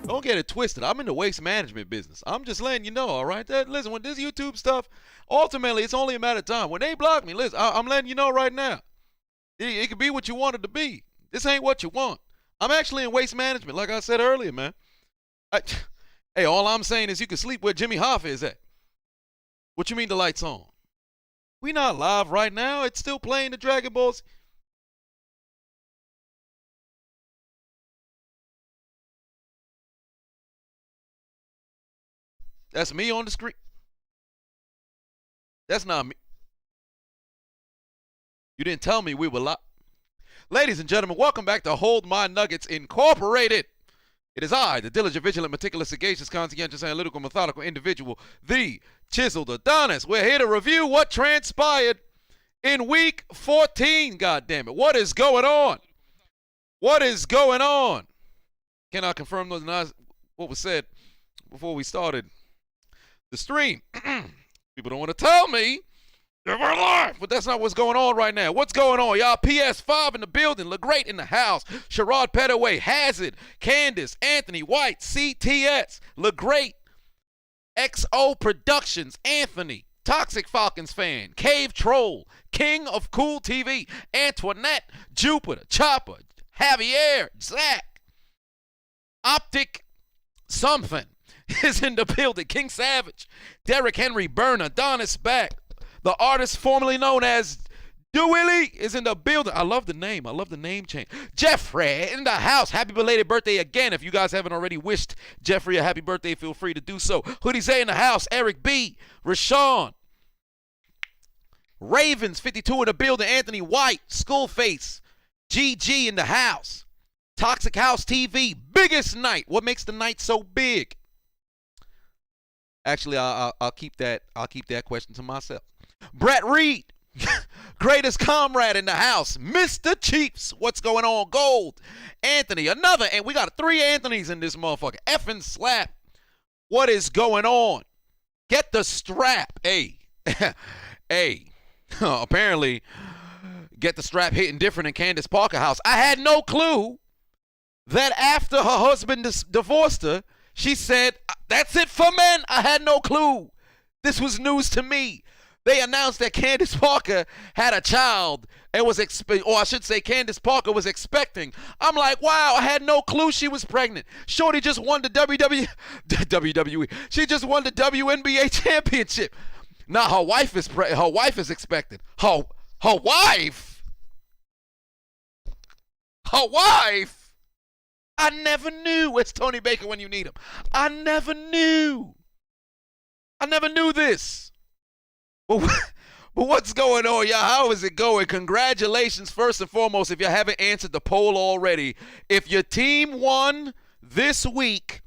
Don't get it twisted. I'm in the waste management business. I'm just letting you know, all right? Listen, when this YouTube stuff, ultimately, it's only a matter of time. When they block me, listen, I'm letting you know right now. It could be what you want it to be. This ain't what you want. I'm actually in waste management, like I said earlier, man. Hey, all I'm saying is you can sleep where Jimmy Hoffa is at. What you mean the light's on? We not live right now. It's still playing the Dragon Balls. That's me on the screen. That's not me. You didn't tell me we were live. Ladies and gentlemen, welcome back to Hold My Nuggets Incorporated. It is I, the diligent, vigilant, meticulous, sagacious, conscientious, analytical, methodical individual, the Chiseled Adonis. We're here to review what transpired in Week 14, goddammit. What is going on? What is going on? Can I confirm what was said before we started the stream? People don't want to tell me that we're live, but that's not what's going on right now. What's going on, y'all? PS5 in the building, LeGreat in the house, Sherrod Pettaway, Hazard, Candace, Anthony White, CTS, LeGreat, XO Productions, Anthony, Toxic Falcons fan, Cave Troll, King of Cool TV, Antoinette, Jupiter, Chopper, Javier, Zach, Optic something is in the building, King Savage, Derrick Henry, Burner, Adonis back. The artist formerly known as Dewilly is in the building. I love the name. I love the name change. Jeffrey in the house. Happy belated birthday again. If you guys haven't already wished Jeffrey a happy birthday, feel free to do so. Hoodie Zay in the house. Eric B. Rashawn. Ravens 52 in the building. Anthony White. Skullface. GG in the house. Toxic House TV. Biggest night. What makes the night so big? Actually, I'll keep that question to myself. Brett Reed, greatest comrade in the house. Mr. Chiefs, what's going on? Gold. Anthony, another, and we got 3 Anthonys in this motherfucker. Effing slap. What is going on? Get the strap. Hey. Hey. Apparently, get the strap hitting different in Candace Parker house. I had no clue that after her husband divorced her, she said, that's it for men. I had no clue. This was news to me. They announced that Candace Parker had a child and was Candace Parker was expecting. I'm like, wow, I had no clue she was pregnant. Shorty just won the WWE. She just won the WNBA championship. Now her wife is expected. Her wife? Her wife? I never knew. Where's Tony Baker when you need him? I never knew this. But what's going on, y'all? How is it going? Congratulations, first and foremost, if you haven't answered the poll already. If your team won this week,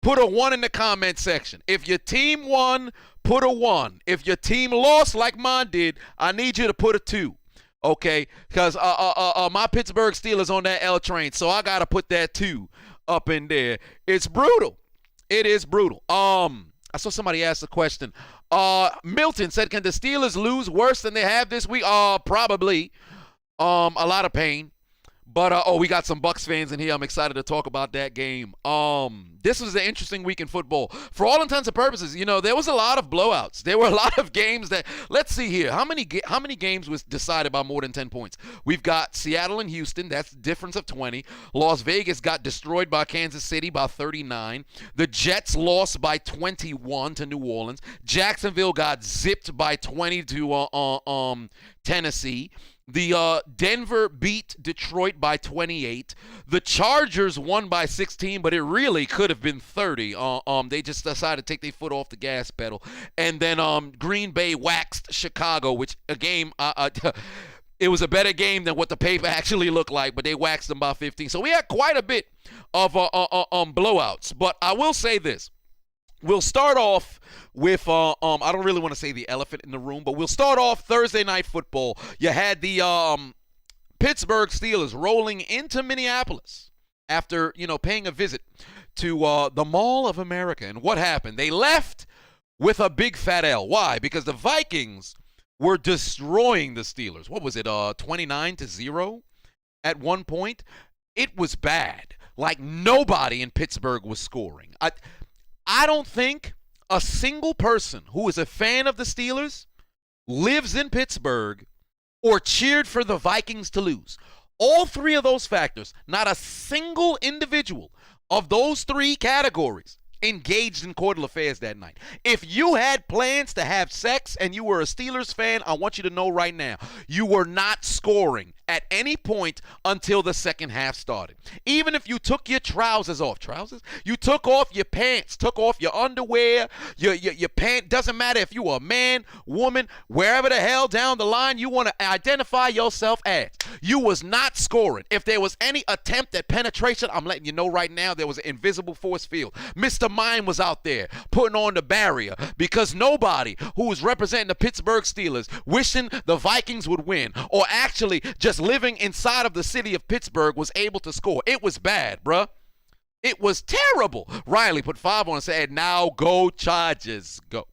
put a 1 in the comment section. If your team won, put a 1. If your team lost like mine did, I need you to put a 2. Okay, because my Pittsburgh Steelers on that L train, so I gotta put that 2 up in there. It's brutal. It is brutal. I saw somebody ask a question. Milton said, "Can the Steelers lose worse than they have this week?" Probably. A lot of pain. But we got some Bucs fans in here. I'm excited to talk about that game. This was an interesting week in football. For all intents and purposes, there was a lot of blowouts. There were a lot of games that, let's see here. How many games was decided by more than 10 points? We've got Seattle and Houston. That's a difference of 20. Las Vegas got destroyed by Kansas City by 39. The Jets lost by 21 to New Orleans. Jacksonville got zipped by 20 to Tennessee. The Denver beat Detroit by 28. The Chargers won by 16, but it really could have been 30. They just decided to take their foot off the gas pedal. And then Green Bay waxed Chicago, which a game it was a better game than what the paper actually looked like, but they waxed them by 15. So we had quite a bit of blowouts. But I will say this. We'll start off with, I don't really want to say the elephant in the room, but we'll start off Thursday Night Football. You had the Pittsburgh Steelers rolling into Minneapolis after, paying a visit to the Mall of America. And what happened? They left with a big fat L. Why? Because the Vikings were destroying the Steelers. What was it, 29-0 at one point? It was bad. like nobody in Pittsburgh was scoring. I don't think a single person who is a fan of the Steelers lives in Pittsburgh or cheered for the Vikings to lose. All three of those factors, not a single individual of those three categories engaged in coital affairs that night. If you had plans to have sex and you were a Steelers fan, I want you to know right now, you were not scoring at any point until the second half started. Even if you took your trousers off, you took off your pants, took off your underwear, your pant, doesn't matter if you were a man, woman, wherever the hell down the line you want to identify yourself as, you was not scoring. If there was any attempt at penetration, I'm letting you know right now, there was an invisible force field. Mr. Mime was out there putting on the barrier because nobody who was representing the Pittsburgh Steelers wishing the Vikings would win or actually just living inside of the city of Pittsburgh was able to score. It was bad, bruh. It was terrible. Riley put 5 on and said, now go Chargers, go.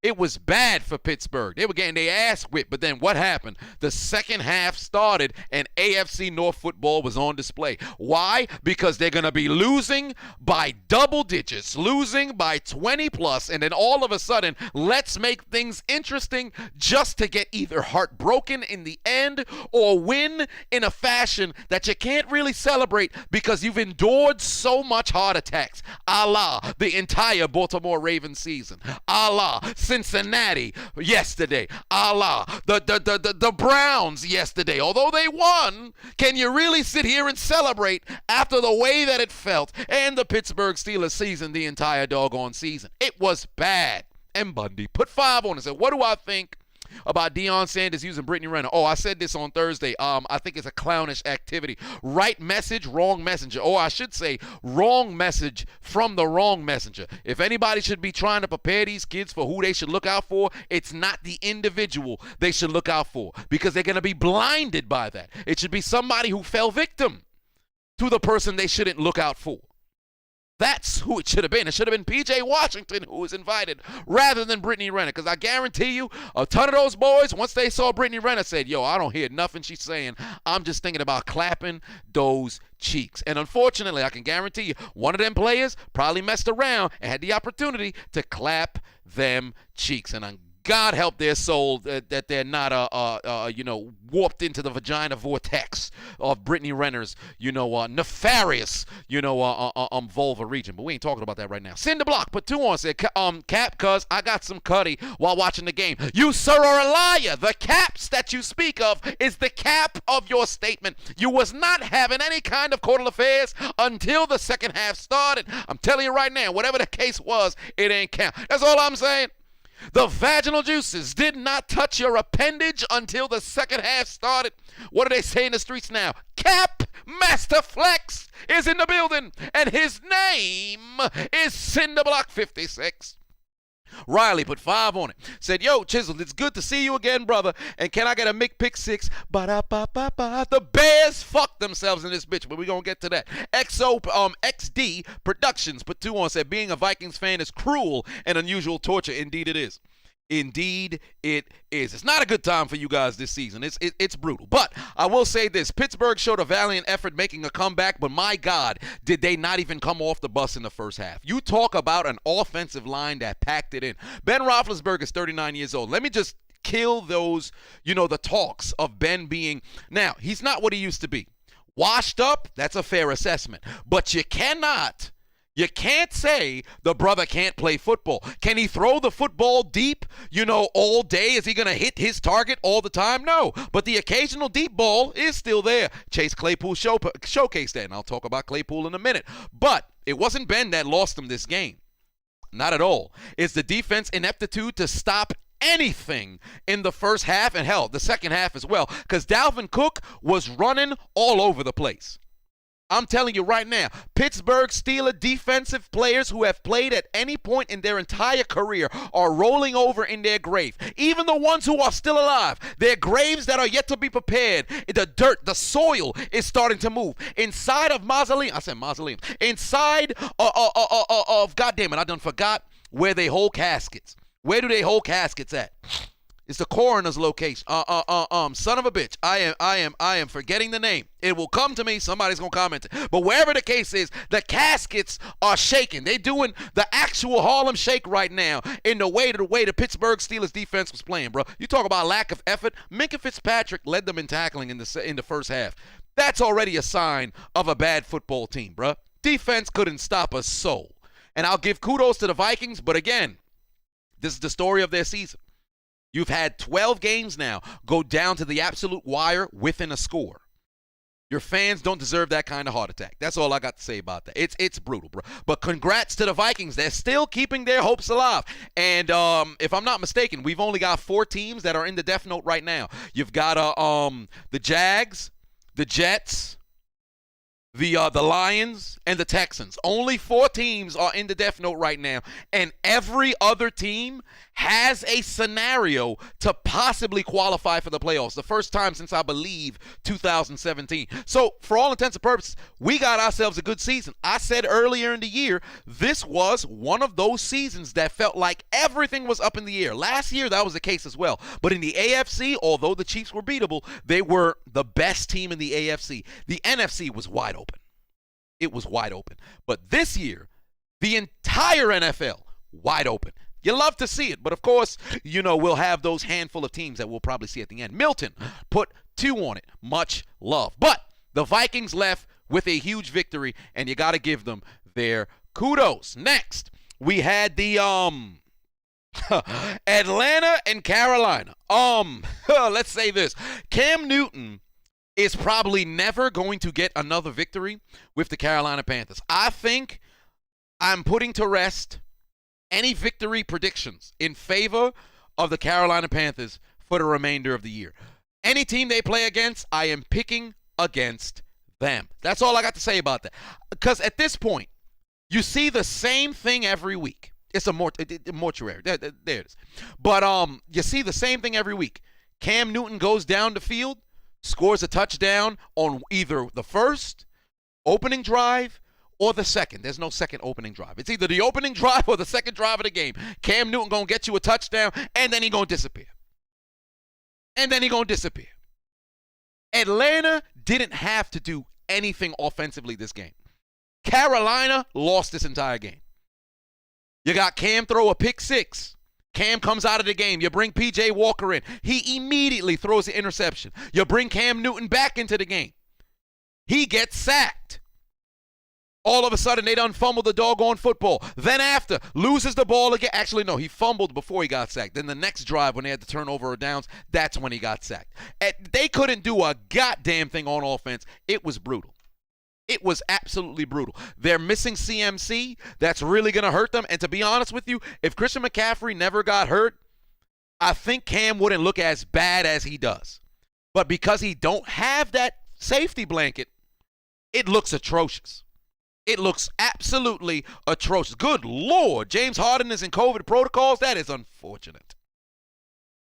It was bad for Pittsburgh. They were getting their ass whipped, but then what happened? The second half started, and AFC North football was on display. Why? Because they're going to be losing by double digits, losing by 20 plus, and then all of a sudden, let's make things interesting just to get either heartbroken in the end or win in a fashion that you can't really celebrate because you've endured so much heart attacks, a la the entire Baltimore Ravens season, a la Cincinnati yesterday, a la the Browns yesterday. Although they won, can you really sit here and celebrate after the way that it felt? And the Pittsburgh Steelers season, the entire doggone season. It was bad. And Bundy put 5 on and said, what do I think about Deion Sanders using Brittany Renner? Oh, I said this on Thursday. I think it's a clownish activity. Right message, wrong messenger. Or I should say, wrong message from the wrong messenger. If anybody should be trying to prepare these kids for who they should look out for, it's not the individual they should look out for because they're going to be blinded by that. It should be somebody who fell victim to the person they shouldn't look out for. That's who it should have been. It should have been P.J. Washington who was invited rather than Brittany Renner. Because I guarantee you, a ton of those boys, once they saw Brittany Renner, said, yo, I don't hear nothing she's saying. I'm just thinking about clapping those cheeks. And unfortunately, I can guarantee you, one of them players probably messed around and had the opportunity to clap them cheeks. And God help their soul that they're not, warped into the vagina vortex of Brittany Renner's, nefarious, vulva region. But we ain't talking about that right now. Cinder Block put 2 on, said, Cap, cuz I got some cutty while watching the game. You, sir, are a liar. The caps that you speak of is the cap of your statement. You was not having any kind of coital affairs until the second half started. I'm telling you right now, whatever the case was, it ain't count. That's all I'm saying. The vaginal juices did not touch your appendage until the second half started. What do they say in the streets now? Cap Master Flex is in the building, and his name is Cinderblock 56. Riley put 5 on it. Said, yo, Chiseled, it's good to see you again, brother. And can I get a pick 6? Ba-da-ba-ba-ba. The Bears fucked themselves in this bitch, but we're going to get to that. XD Productions put 2 on, said, being a Vikings fan is cruel and unusual torture. Indeed it is. Indeed it is. It's not a good time for you guys this season. It's brutal. But I will say this. Pittsburgh showed a valiant effort making a comeback, but my God, did they not even come off the bus in the first half. You talk about an offensive line that packed it in. Ben Roethlisberger is 39 years old. Let me just kill those, the talks of Ben being, now, he's not what he used to be. Washed up, that's a fair assessment. But you can't say the brother can't play football. Can he throw the football deep, all day? Is he going to hit his target all the time? No. But the occasional deep ball is still there. Chase Claypool showcased that, and I'll talk about Claypool in a minute. But it wasn't Ben that lost him this game. Not at all. It's the defense ineptitude to stop anything in the first half, and hell, the second half as well, because Dalvin Cook was running all over the place. I'm telling you right now, Pittsburgh Steelers defensive players who have played at any point in their entire career are rolling over in their grave. Even the ones who are still alive, their graves that are yet to be prepared, the dirt, the soil is starting to move. Inside of mausoleum, I said mausoleum, inside of, goddamn it, I done forgot where they hold caskets. Where do they hold caskets at? It's the coroner's location. Son of a bitch. I am forgetting the name. It will come to me. Somebody's gonna comment it. But wherever the case is, the caskets are shaking. They're doing the actual Harlem Shake right now in the way the Pittsburgh Steelers defense was playing, bro. You talk about lack of effort. Minkah Fitzpatrick led them in tackling in the first half. That's already a sign of a bad football team, bro. Defense couldn't stop a soul. And I'll give kudos to the Vikings, but again, this is the story of their season. You've had 12 games now go down to the absolute wire within a score. Your fans don't deserve that kind of heart attack. That's all I got to say about that. It's brutal, bro. But congrats to the Vikings. They're still keeping their hopes alive. And if I'm not mistaken, we've only got 4 teams that are in the death note right now. You've got the Jags, the Jets, the Lions, and the Texans. Only 4 teams are in the death note right now, and every other team has a scenario to possibly qualify for the playoffs. The first time since, I believe, 2017. So, for all intents and purposes, we got ourselves a good season. I said earlier in the year, this was one of those seasons that felt like everything was up in the air. Last year, that was the case as well. But in the AFC, although the Chiefs were beatable, they were the best team in the AFC. The NFC was wide open. It was wide open. But this year, the entire NFL, wide open. You love to see it. But, of course, we'll have those handful of teams that we'll probably see at the end. Milton put 2 on it. Much love. But the Vikings left with a huge victory, and you got to give them their kudos. Next, we had the Atlanta and Carolina. Let's say this. Cam Newton is probably never going to get another victory with the Carolina Panthers. I think I'm putting to rest any victory predictions in favor of the Carolina Panthers for the remainder of the year. Any team they play against, I am picking against them. That's all I got to say about that. Because at this point, you see the same thing every week. It's a mortuary. There it is. But you see the same thing every week. Cam Newton goes down the field, scores a touchdown on either the first opening drive or the second. There's no second opening drive. It's either the opening drive or the second drive of the game. Cam Newton going to get you a touchdown, and then he going to disappear. Atlanta didn't have to do anything offensively this game. Carolina lost this entire game. You got Cam throw a pick 6. Cam comes out of the game. You bring P.J. Walker in. He immediately throws the interception. You bring Cam Newton back into the game. He gets sacked. All of a sudden, they done fumbled the doggone football. Then after, loses the ball again. Actually, no, he fumbled before he got sacked. Then the next drive, when they had to turn over downs, that's when he got sacked. They couldn't do a goddamn thing on offense. It was brutal. It was absolutely brutal. They're missing CMC. That's really going to hurt them. And to be honest with you, if Christian McCaffrey never got hurt, I think Cam wouldn't look as bad as he does. But because he don't have that safety blanket, it looks atrocious. It looks absolutely atrocious. Good Lord, James Harden is in COVID protocols. That is unfortunate.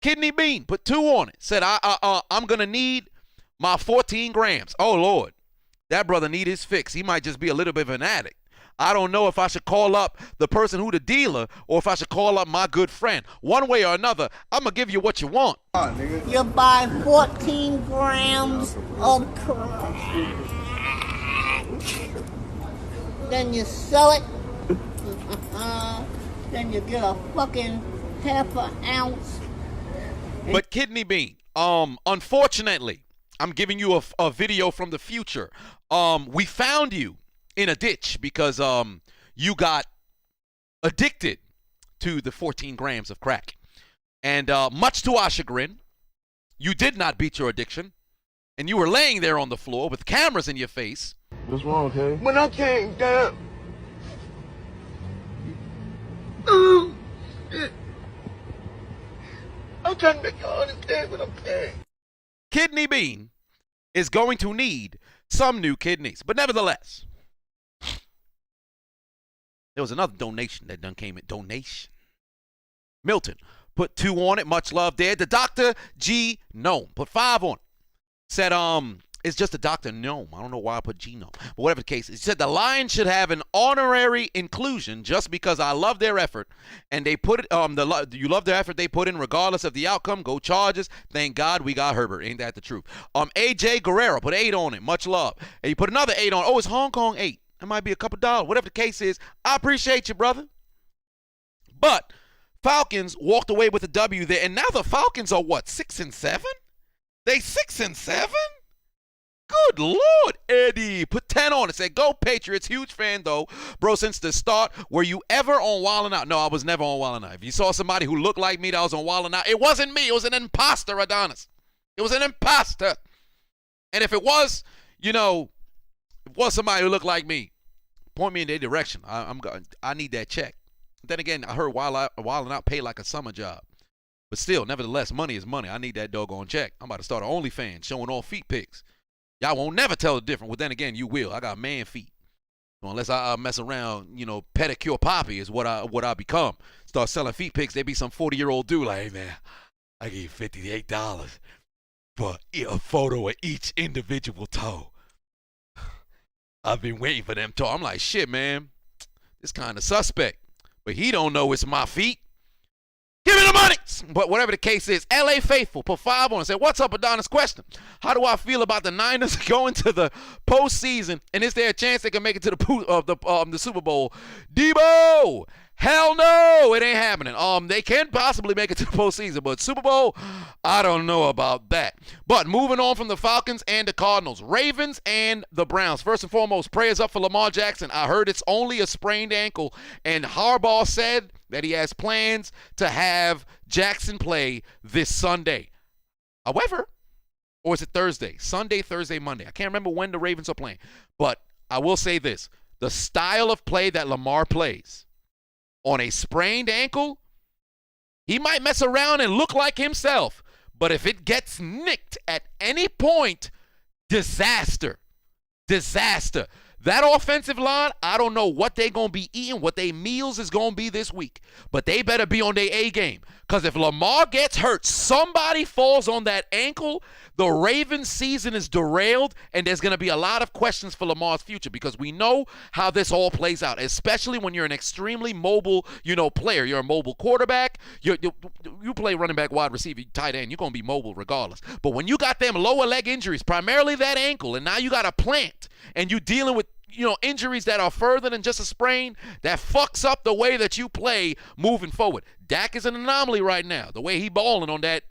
Kidney Bean put 2 on it. Said, I'm going to need my 14 grams. Oh, Lord. That brother need his fix. He might just be a little bit of an addict. I don't know if I should call up the person who the dealer or if I should call up my good friend. One way or another, I'm going to give you what you want. You buy 14 grams of crack. Then you sell it. Then you get a fucking half an ounce. But Kidney Bean, unfortunately, I'm giving you a video from the future. We found you in a ditch because you got addicted to the 14 grams of crack. And much to our chagrin, you did not beat your addiction. And you were laying there on the floor with cameras in your face. What's wrong, okay? When I came down, I'm trying to make y'all understand what I'm saying. Kidney Bean is going to need some new kidneys. But nevertheless, there was another donation that done came in. Donation. Milton put 2 on it. Much love there. The Dr. G. Gnome put 5 on it. Said, It's just a Dr. Gnome. I don't know why I put genome. But whatever the case, he said the Lions should have an honorary inclusion just because I love their effort. And they put it, you love their effort they put in regardless of the outcome. Go Chargers. Thank God we got Herbert. Ain't that the truth? AJ Guerrero, put 8 on it. Much love. And you put another 8 on it. Oh, it's Hong Kong 8. That might be a couple dollars. Whatever the case is, I appreciate you, brother. But Falcons walked away with a W there. And now the Falcons are what, 6-7? They 6-7? Good Lord, Eddie. Put 10 on it. Say, go Patriots. Huge fan, though. Bro, since the start, were you ever on Wildin' Out? No, I was never on Wildin' Out. If you saw somebody who looked like me that was on Wildin' Out, it wasn't me. It was an imposter, Adonis. It was an imposter. And if it was, if it was somebody who looked like me, point me in their direction. I need that check. Then again, I heard Wildin' Out pay like a summer job. But still, nevertheless, money is money. I need that doggone check. I'm about to start an OnlyFans showing all feet pics. Y'all won't never tell the difference. Well, then again, you will. I got man feet. So unless I mess around, pedicure poppy is what I become. Start selling feet pics. They be some 40-year-old dude like, hey, man, I give you $58 for a photo of each individual toe. I've been waiting for them toe. I'm like, shit, man, this kind of suspect. But he don't know it's my feet. Give me the money. But whatever the case is, LA Faithful put 5 on and said, what's up, Adonis? Question. How do I feel about the Niners going to the postseason? And is there a chance they can make it to the Super Bowl? Debo! Hell no, it ain't happening. They can possibly make it to the postseason, but Super Bowl, I don't know about that. But moving on from the Falcons and the Cardinals, Ravens and the Browns. First and foremost, prayers up for Lamar Jackson. I heard it's only a sprained ankle, and Harbaugh said that he has plans to have Jackson play this Sunday. However, or is it Thursday? Sunday, Thursday, Monday. I can't remember when the Ravens are playing, but I will say this. The style of play that Lamar plays, on a sprained ankle, he might mess around and look like himself. But if it gets nicked at any point, disaster. Disaster. That offensive line, I don't know what they're going to be eating, what their meals is going to be this week. But they better be on their A game. Because if Lamar gets hurt, somebody falls on that ankle, the Ravens season is derailed, and there's going to be a lot of questions for Lamar's future because we know how this all plays out, especially when you're an extremely mobile, player. You're a mobile quarterback. You play running back, wide receiver, tight end. You're going to be mobile regardless. But when you got them lower leg injuries, primarily that ankle, and now you got a plant, and you're dealing with injuries that are further than just a sprain, that fucks up the way that you play moving forward. Dak is an anomaly right now, the way he balling on that,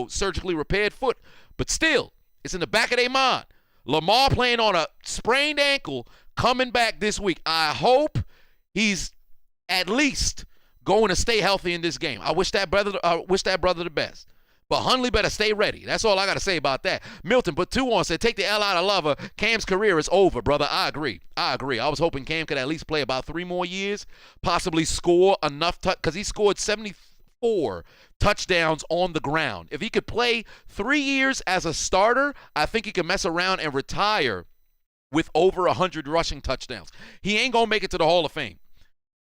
surgically repaired foot. But still, it's in the back of their mind. Lamar playing on a sprained ankle, coming back this week. I hope he's at least going to stay healthy in this game. I wish that brother the best. But Hundley better stay ready. That's all I got to say about that. Milton put 2 on, said, take the L out of Lover. Cam's career is over, brother. I agree. I was hoping Cam could at least play about 3 more years, possibly score enough, because he scored 74 touchdowns on the ground. If he could play 3 years as a starter, I think he could mess around and retire with over 100 rushing touchdowns. He ain't going to make it to the Hall of Fame.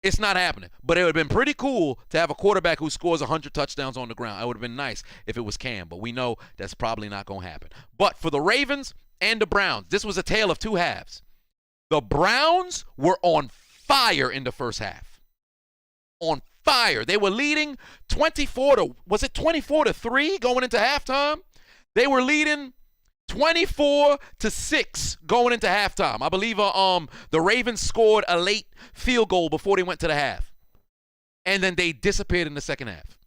It's not happening. But it would have been pretty cool to have a quarterback who scores 100 touchdowns on the ground. It would have been nice if it was Cam, but we know that's probably not going to happen. But for the Ravens and the Browns, this was a tale of 2 halves. The Browns were on fire in the first half. On fire. They were leading 24 to 3 going into halftime? They were leading 24-6 going into halftime. I believe the Ravens scored a late field goal before they went to the half. And then they disappeared in the second half.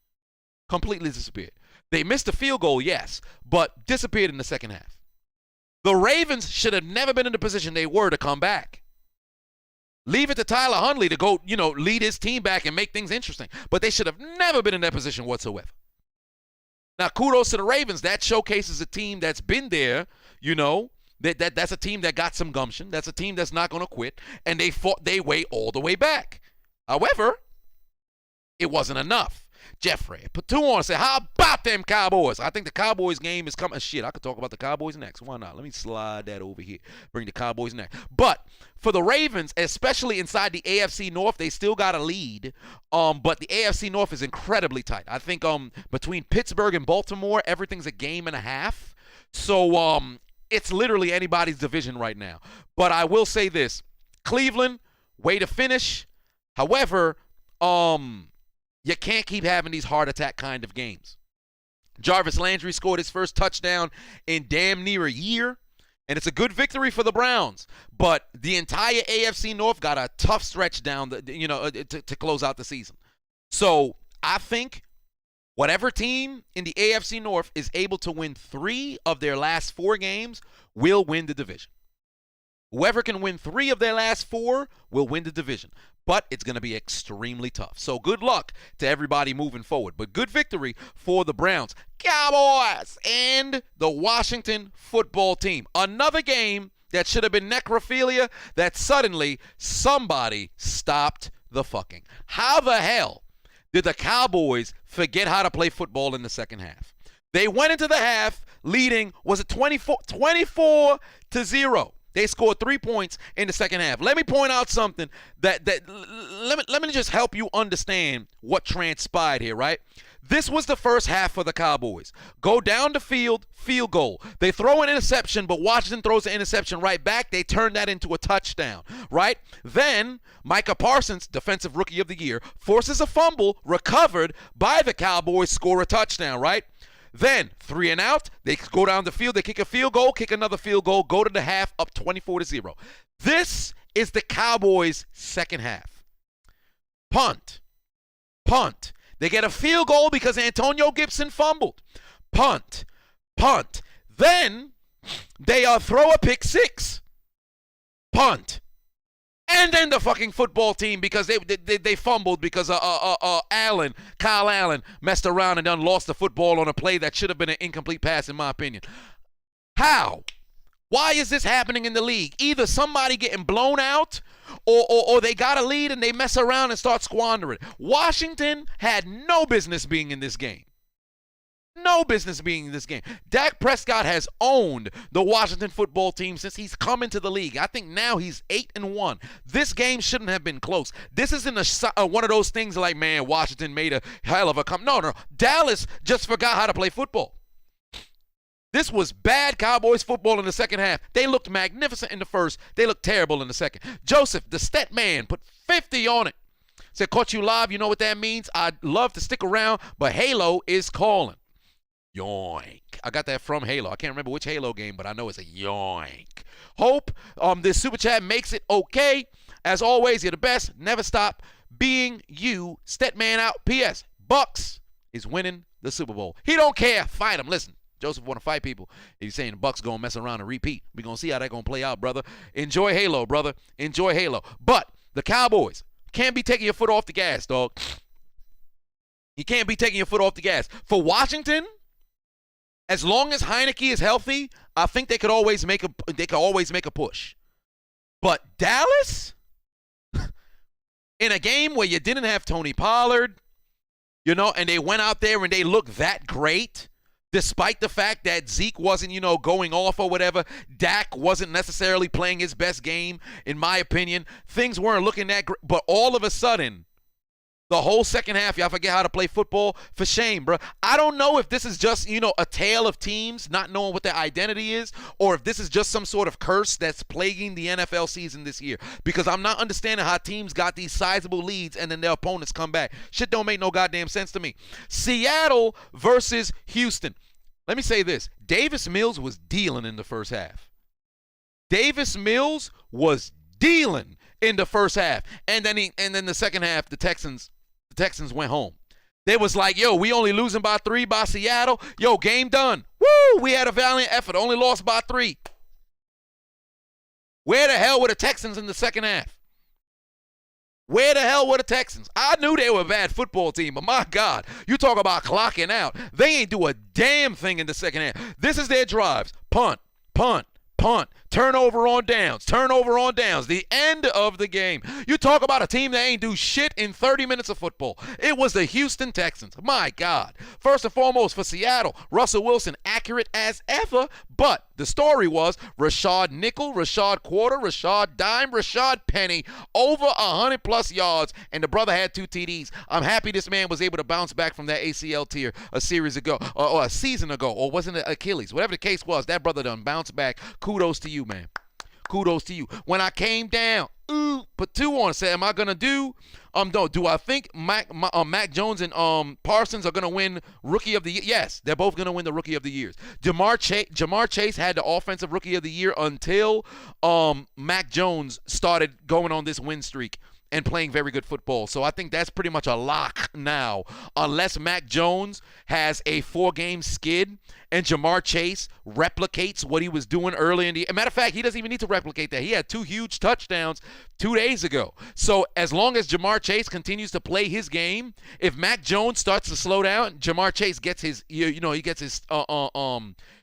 Completely disappeared. They missed a field goal, yes, but disappeared in the second half. The Ravens should have never been in the position they were to come back. Leave it to Tyler Huntley to go, lead his team back and make things interesting. But they should have never been in that position whatsoever. Now, kudos to the Ravens. That showcases a team that's been there, that's a team that got some gumption. That's a team that's not going to quit, and they fought their way all the way back. However, it wasn't enough. Jeffrey put 2 on and said, how about them Cowboys? I think the Cowboys game is coming. Shit, I could talk about the Cowboys next. Why not? Let me slide that over here. Bring the Cowboys next. But for the Ravens, especially inside the AFC North, they still got a lead. But the AFC North is incredibly tight. I think between Pittsburgh and Baltimore, everything's a game and a half. So It's literally anybody's division right now. But I will say this. Cleveland, way to finish. However, you can't keep having these heart attack kind of games. Jarvis Landry scored his first touchdown in damn near a year, and it's a good victory for the Browns. But the entire AFC North got a tough stretch down, to close out the season. So I think whatever team in the AFC North is able to win 3 of their last 4 games will win the division. Whoever can win 3 of their last 4 will win the division. But it's going to be extremely tough. So good luck to everybody moving forward. But good victory for the Browns, Cowboys, and the Washington football team. Another game that should have been necrophilia that suddenly somebody stopped the fucking. How the hell did the Cowboys forget how to play football in the second half? They went into the half leading, was it 24-0? They scored 3 points in the second half. Let me point out something let me just help you understand what transpired here, right? This was the first half for the Cowboys. Go down the field, field goal. They throw an interception, but Washington throws the interception right back. They turn that into a touchdown, right? Then Micah Parsons, Defensive Rookie of the Year, forces a fumble recovered by the Cowboys, score a touchdown, right? Then 3 and out, they go down the field, they kick a field goal, kick another field goal, go to the half, up 24-0. This is the Cowboys' second half. Punt. They get a field goal because Antonio Gibson fumbled. Punt. Then they throw a pick 6. Punt. And then the fucking football team, because they fumbled because Kyle Allen messed around and done lost the football on a play that should have been an incomplete pass, in my opinion. How? Why is this happening in the league? Either somebody getting blown out or they got a lead and they mess around and start squandering. Washington had no business being in this game. No business being in this game. Dak Prescott has owned the Washington football team since he's come into the league. I think now he's 8-1. This game shouldn't have been close. This isn't one of those things like, man, Washington made a hell of a No. Dallas just forgot how to play football. This was bad Cowboys football in the second half. They looked magnificent in the first. They looked terrible in the second. Joseph, the stat man, put 50 on it. Said, caught you live. You know what that means? I'd love to stick around, but Halo is calling. Yoink. I got that from Halo. I can't remember which Halo game, but I know it's a yoink. Hope this super chat makes it okay. As always, you're the best. Never stop being you. Stetman out. P.S. Bucks is winning the Super Bowl. He don't care. Fight him. Listen, Joseph want to fight people. He's saying the Bucks going to mess around and repeat. We're going to see how that's going to play out, brother. Enjoy Halo, brother. Enjoy Halo. But the Cowboys can't be taking your foot off the gas, dog. You can't be taking your foot off the gas. For Washington, as long as Heineke is healthy, I think they could always make a push. But Dallas, in a game where you didn't have Tony Pollard, and they went out there and they looked that great, despite the fact that Zeke wasn't, going off or whatever, Dak wasn't necessarily playing his best game, in my opinion. Things weren't looking that great, but all of a sudden, the whole second half, y'all forget how to play football. For shame, bro. I don't know if this is just, a tale of teams not knowing what their identity is, or if this is just some sort of curse that's plaguing the NFL season this year. Because I'm not understanding how teams got these sizable leads and then their opponents come back. Shit don't make no goddamn sense to me. Seattle versus Houston. Let me say this. Davis Mills was dealing in the first half. Davis Mills was dealing in the first half. And then the second half, the Texans went home. They was like, yo, we only losing by 3 by Seattle. Yo, game done. Woo, we had a valiant effort. Only lost by 3. Where the hell were the Texans in the second half? Where the hell were the Texans? I knew they were a bad football team, but my God, you talk about clocking out. They ain't do a damn thing in the second half. This is their drives. Punt. Turnover on downs. The end of the game. You talk about a team that ain't do shit in 30 minutes of football. It was the Houston Texans. My God. First and foremost for Seattle, Russell Wilson accurate as ever, but the story was Rashad nickel, Rashad quarter, Rashad dime, Rashad penny, over 100+ yards, and the brother had 2 TDs. I'm happy this man was able to bounce back from that ACL tear a series ago, or a season ago, or wasn't it Achilles? Whatever the case was, that brother done bounced back. Kudos to you, man. Kudos to you. When I came down, put 2 on. Said, am I gonna do? No. Do I think Mac Jones and Parsons are gonna win Rookie of the Year? Yes, they're both gonna win the Rookie of the Years. Jamar Chase had the Offensive Rookie of the Year until Mac Jones started going on this win streak and playing very good football. So I think that's pretty much a lock now, unless Mac Jones has a 4-game skid and Jamar Chase replicates what he was doing early in the – matter of fact, he doesn't even need to replicate that. He had 2 huge touchdowns 2 days ago. So as long as Jamar Chase continues to play his game, if Mac Jones starts to slow down, Jamar Chase gets his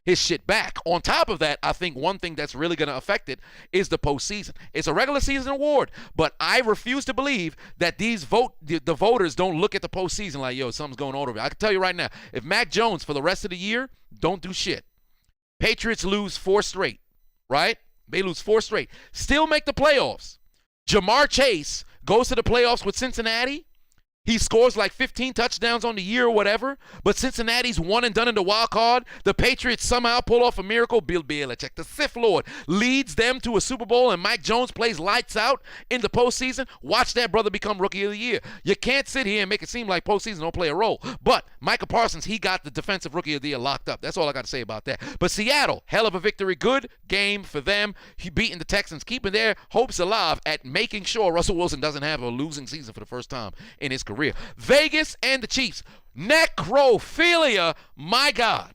his shit back. On top of that, I think one thing that's really going to affect it is the postseason. It's a regular season award, but I refuse to believe that the voters don't look at the postseason like, yo, something's going on over here. I can tell you right now, if Mac Jones for the rest of the year don't do shit, Patriots lose 4 straight, right? They lose 4 straight. Still make the playoffs. Jamar Chase goes to the playoffs with Cincinnati. He scores like 15 touchdowns on the year or whatever, but Cincinnati's one and done in the wild card. The Patriots somehow pull off a miracle. Bill Belichick, the Sith Lord, leads them to a Super Bowl, and Mike Jones plays lights out in the postseason. Watch that brother become Rookie of the Year. You can't sit here and make it seem like postseason don't play a role. But Micah Parsons, he got the Defensive Rookie of the Year locked up. That's all I got to say about that. But Seattle, hell of a victory. Good game for them. He beating the Texans, keeping their hopes alive at making sure Russell Wilson doesn't have a losing season for the first time in his career. Vegas and the Chiefs. Necrophilia, my God.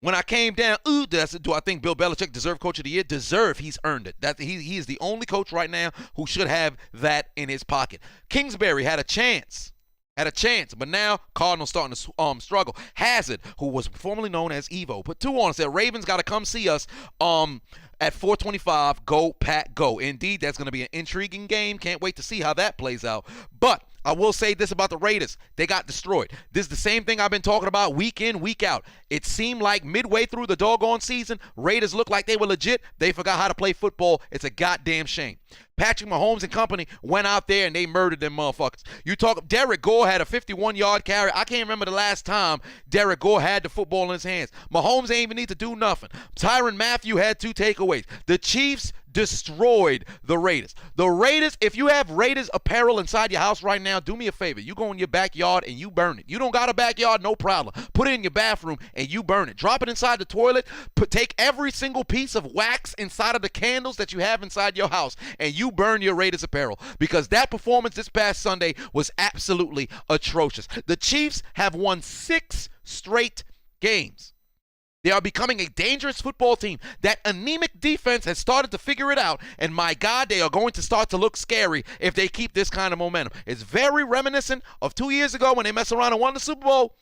When I came down, do I think Bill Belichick deserved Coach of the Year? Deserve. He's earned it. He is the only coach right now who should have that in his pocket. Kingsbury had a chance, but now Cardinals starting to struggle. Hazard, who was formerly known as Evo, put 2 on, said Ravens got to come see us at 4:25. Go, Pat, go. Indeed, that's going to be an intriguing game. Can't wait to see how that plays out. But I will say this about the Raiders. They got destroyed. This is the same thing I've been talking about week in, week out. It seemed like midway through the doggone season, Raiders looked like they were legit. They forgot how to play football. It's a goddamn shame. Patrick Mahomes and company went out there and they murdered them motherfuckers. You talk, Derek Gore had a 51-yard carry. I can't remember the last time Derek Gore had the football in his hands. Mahomes ain't even need to do nothing. Tyrann Mathieu had 2 takeaways. The Chiefs destroyed the Raiders. The Raiders, if you have Raiders apparel inside your house right now, do me a favor. You go in your backyard and you burn it. You don't got a backyard, no problem. Put it in your bathroom and you burn it. Drop it inside the toilet. Take every single piece of wax inside of the candles that you have inside your house and you burn your Raiders apparel, because that performance this past Sunday was absolutely atrocious. The Chiefs have won 6 straight games. They are becoming a dangerous football team. That anemic defense has started to figure it out, and my God, they are going to start to look scary if they keep this kind of momentum. It's very reminiscent of 2 years ago when they messed around and won the Super Bowl.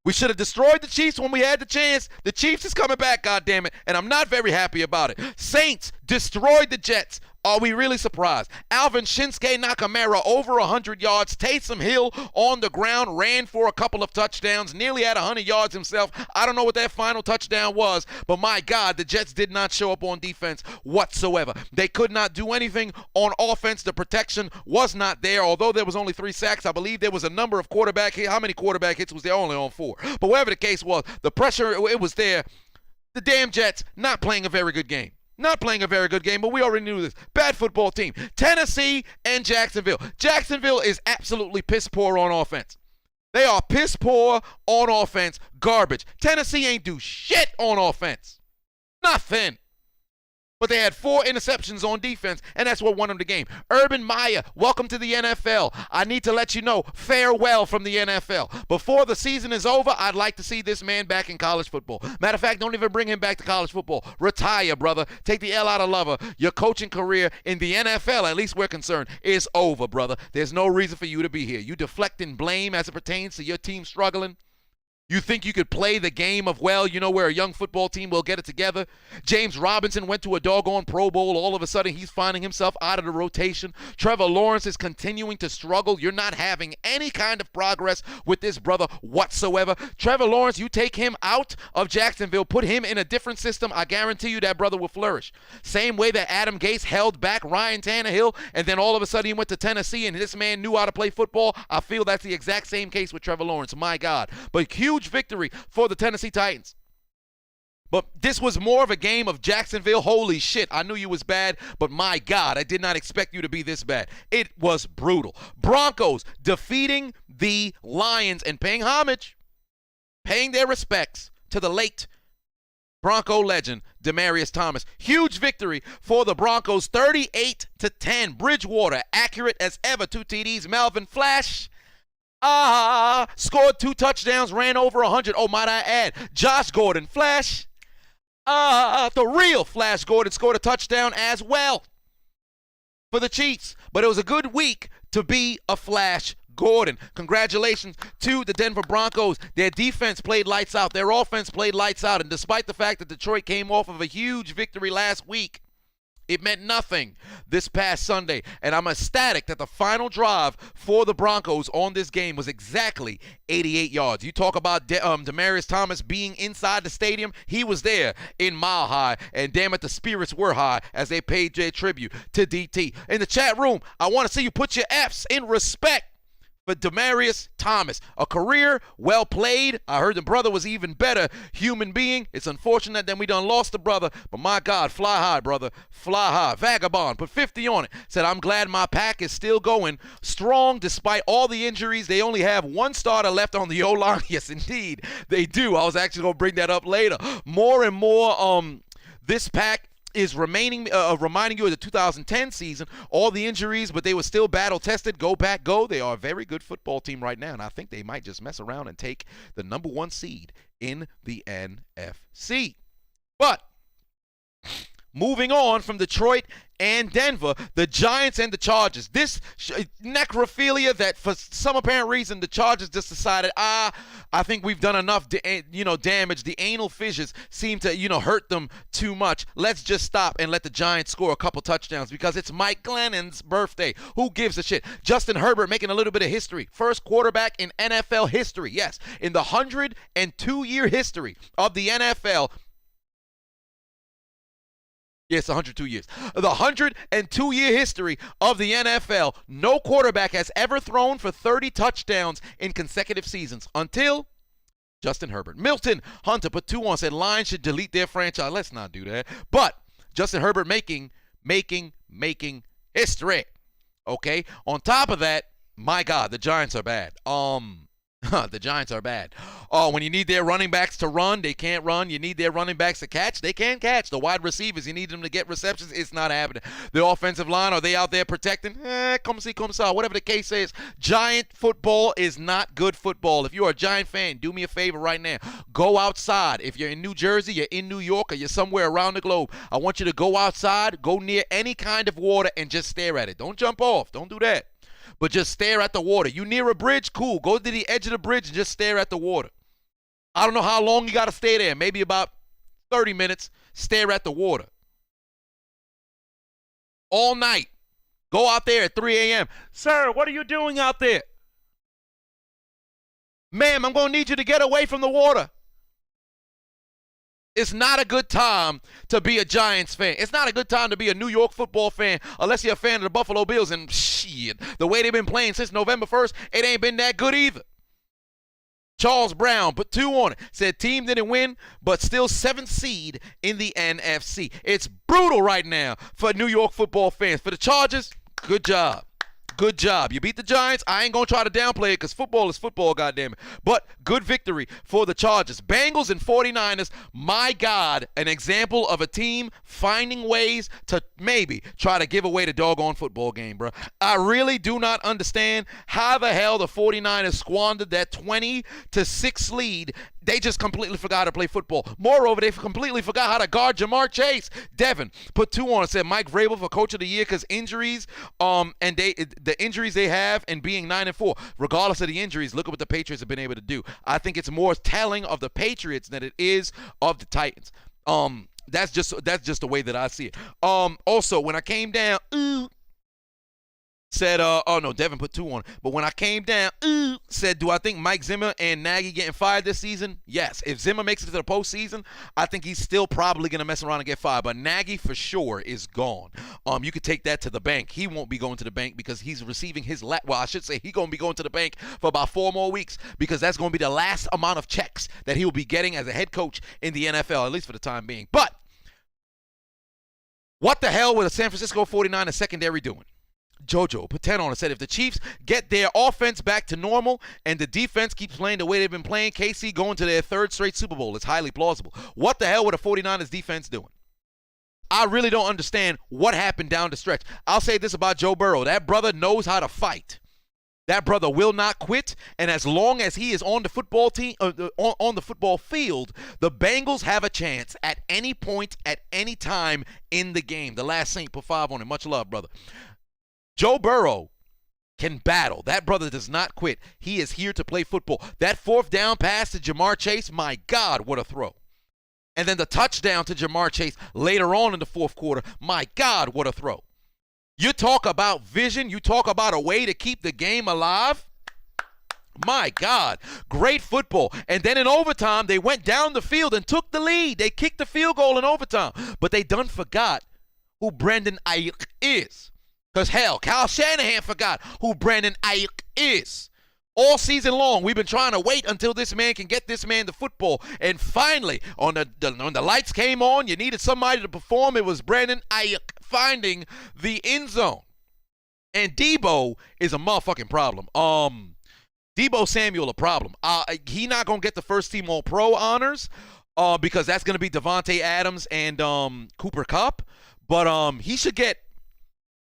We should have destroyed the Chiefs when we had the chance. The Chiefs is coming back, goddammit, and I'm not very happy about it. Saints destroyed the Jets. Are we really surprised? Alvin Shinsuke Nakamura over 100 yards. Taysom Hill on the ground, ran for a couple of touchdowns, nearly had 100 yards himself. I don't know what that final touchdown was, but my God, the Jets did not show up on defense whatsoever. They could not do anything on offense. The protection was not there. Although there was only 3 sacks, I believe there was a number of quarterback hits. How many quarterback hits was there? Only on 4. But whatever the case was, the pressure, it was there. The damn Jets not playing a very good game. Not playing a very good game, but we already knew this. Bad football team. Tennessee and Jacksonville. Jacksonville is absolutely piss poor on offense. They are piss poor on offense. Garbage. Tennessee ain't do shit on offense. Nothing. But they had 4 interceptions on defense, and that's what won them the game. Urban Meyer, welcome to the NFL. I need to let you know, farewell from the NFL. Before the season is over, I'd like to see this man back in college football. Matter of fact, don't even bring him back to college football. Retire, brother. Take the L out of lover. Your coaching career in the NFL, at least we're concerned, is over, brother. There's no reason for you to be here. You deflecting blame as it pertains to your team struggling. You think you could play the game of, well, you know, where a young football team will get it together? James Robinson went to a doggone Pro Bowl. All of a sudden, he's finding himself out of the rotation. Trevor Lawrence is continuing to struggle. You're not having any kind of progress with this brother whatsoever. Trevor Lawrence, you take him out of Jacksonville, put him in a different system, I guarantee you that brother will flourish. Same way that Adam Gase held back Ryan Tannehill, and then all of a sudden he went to Tennessee, and this man knew how to play football. I feel that's the exact same case with Trevor Lawrence. My God. But huge victory for the Tennessee Titans. But this was more of a game of Jacksonville. Holy shit, I knew you was bad, but my God, I did not expect you to be this bad. It was brutal. Broncos defeating the Lions and paying homage, paying their respects to the late Bronco legend, Demaryius Thomas. Huge victory for the Broncos, 38-10. Bridgewater, accurate as ever, 2 TDs. Melvin Flash, scored 2 touchdowns, ran over 100. Oh, might I add, Josh Gordon, Flash, the real Flash Gordon scored a touchdown as well for the Chiefs. But it was a good week to be a Flash Gordon. Congratulations to the Denver Broncos. Their defense played lights out. Their offense played lights out. And despite the fact that Detroit came off of a huge victory last week, it meant nothing this past Sunday, and I'm ecstatic that the final drive for the Broncos on this game was exactly 88 yards. You talk about Demaryius Thomas being inside the stadium. He was there in Mile High, and damn it, the spirits were high as they paid their tribute to DT. In the chat room, I want to see you put your F's in respect for Demaryius Thomas. A career well played. I heard the brother was even better human being. It's unfortunate that we done lost the brother, but my God, fly high, brother. Fly high. Vagabond, put 50 on it. Said, I'm glad my pack is still going strong despite all the injuries. They only have 1 starter left on the O-line. Yes, indeed, they do. I was actually going to bring that up later. More and more, this pack is reminding you of the 2010 season, all the injuries, but they were still battle-tested. Go back, go. They are a very good football team right now, and I think they might just mess around and take the number 1 seed in the NFC. But moving on from Detroit and Denver, the Giants and the Chargers. This necrophilia that for some apparent reason the Chargers just decided, I think we've done enough damage. The anal fissures seem to, hurt them too much. Let's just stop and let the Giants score a couple touchdowns because it's Mike Glennon's birthday. Who gives a shit? Justin Herbert making a little bit of history. First quarterback in NFL history. Yes, in the 102-year history of the NFL. Yes, 102 years. The 102-year history of the NFL, no quarterback has ever thrown for 30 touchdowns in consecutive seasons until Justin Herbert. Milton Hunter put 2 on, said Lions should delete their franchise. Let's not do that. But Justin Herbert making history. Okay? On top of that, my God, the Giants are bad. The Giants are bad. When you need their running backs to run, they can't run. You need their running backs to catch, they can't catch. The wide receivers, you need them to get receptions, it's not happening. The offensive line, are they out there protecting? Come see, come saw. Whatever the case is, Giant football is not good football. If you're a Giant fan, do me a favor right now. Go outside. If you're in New Jersey, you're in New York, or you're somewhere around the globe, I want you to go outside, go near any kind of water, and just stare at it. Don't jump off. Don't do that. But just stare at the water. You near a bridge? Cool. Go to the edge of the bridge and just stare at the water. I don't know how long you got to stay there. Maybe about 30 minutes. Stare at the water. All night. Go out there at 3 a.m. Sir, what are you doing out there? Ma'am, I'm going to need you to get away from the water. It's not a good time to be a Giants fan. It's not a good time to be a New York football fan unless you're a fan of the Buffalo Bills. And shit, the way they've been playing since November 1st, it ain't been that good either. Charles Brown put 2 on it. Said team didn't win, but still 7th seed in the NFC. It's brutal right now for New York football fans. For the Chargers, good job. Good job. You beat the Giants. I ain't going to try to downplay it because football is football, goddammit. But good victory for the Chargers. Bengals and 49ers, my God, an example of a team finding ways to maybe try to give away the doggone football game, bro. I really do not understand how the hell the 49ers squandered that 20-6 lead They just completely forgot how to play football. Moreover, they completely forgot how to guard Jamar Chase. Devin put 2 on and said Mike Vrabel for coach of the year because injuries, and the injuries they have and being 9-4. Regardless of the injuries, look at what the Patriots have been able to do. I think it's more telling of the Patriots than it is of the Titans. That's just the way that I see it. Also, when I came down, said, oh no, Devin put 2 on. But when I came down, said, do I think Mike Zimmer and Nagy getting fired this season? Yes. If Zimmer makes it to the postseason, I think he's still probably going to mess around and get fired. But Nagy for sure is gone. You could take that to the bank. He won't be going to the bank because he's receiving his well, I should say he's going to be going to the bank for about 4 more weeks because that's going to be the last amount of checks that he will be getting as a head coach in the NFL, at least for the time being. But what the hell were the San Francisco 49ers secondary doing? Jojo put 10 on and said, if the Chiefs get their offense back to normal and the defense keeps playing the way they've been playing, KC going to their 3rd straight Super Bowl. It's highly plausible. What the hell were the 49ers defense doing? I really don't understand what happened down the stretch. I'll say this about Joe Burrow. That brother knows how to fight. That brother will not quit, and as long as he is on the football team, on the football field, the Bengals have a chance at any point, at any time in the game. The last Saint put 5 on it. Much love, brother. Joe Burrow can battle. That brother does not quit. He is here to play football. That 4th down pass to Jamar Chase, my God, what a throw. And then the touchdown to Jamar Chase later on in the 4th quarter, my God, what a throw. You talk about vision. You talk about a way to keep the game alive. My God, great football. And then in overtime, they went down the field and took the lead. They kicked the field goal in overtime. But they done forgot who Brandon Ayuk is. Because, hell, Kyle Shanahan forgot who Brandon Ayuk is. All season long, we've been trying to wait until this man can get this man the football. And finally, when the lights came on, you needed somebody to perform. It was Brandon Ayuk finding the end zone. And Debo is a motherfucking problem. Debo Samuel a problem. He not going to get the first team All-Pro honors because that's going to be Devontae Adams and Cooper Kupp. But he should get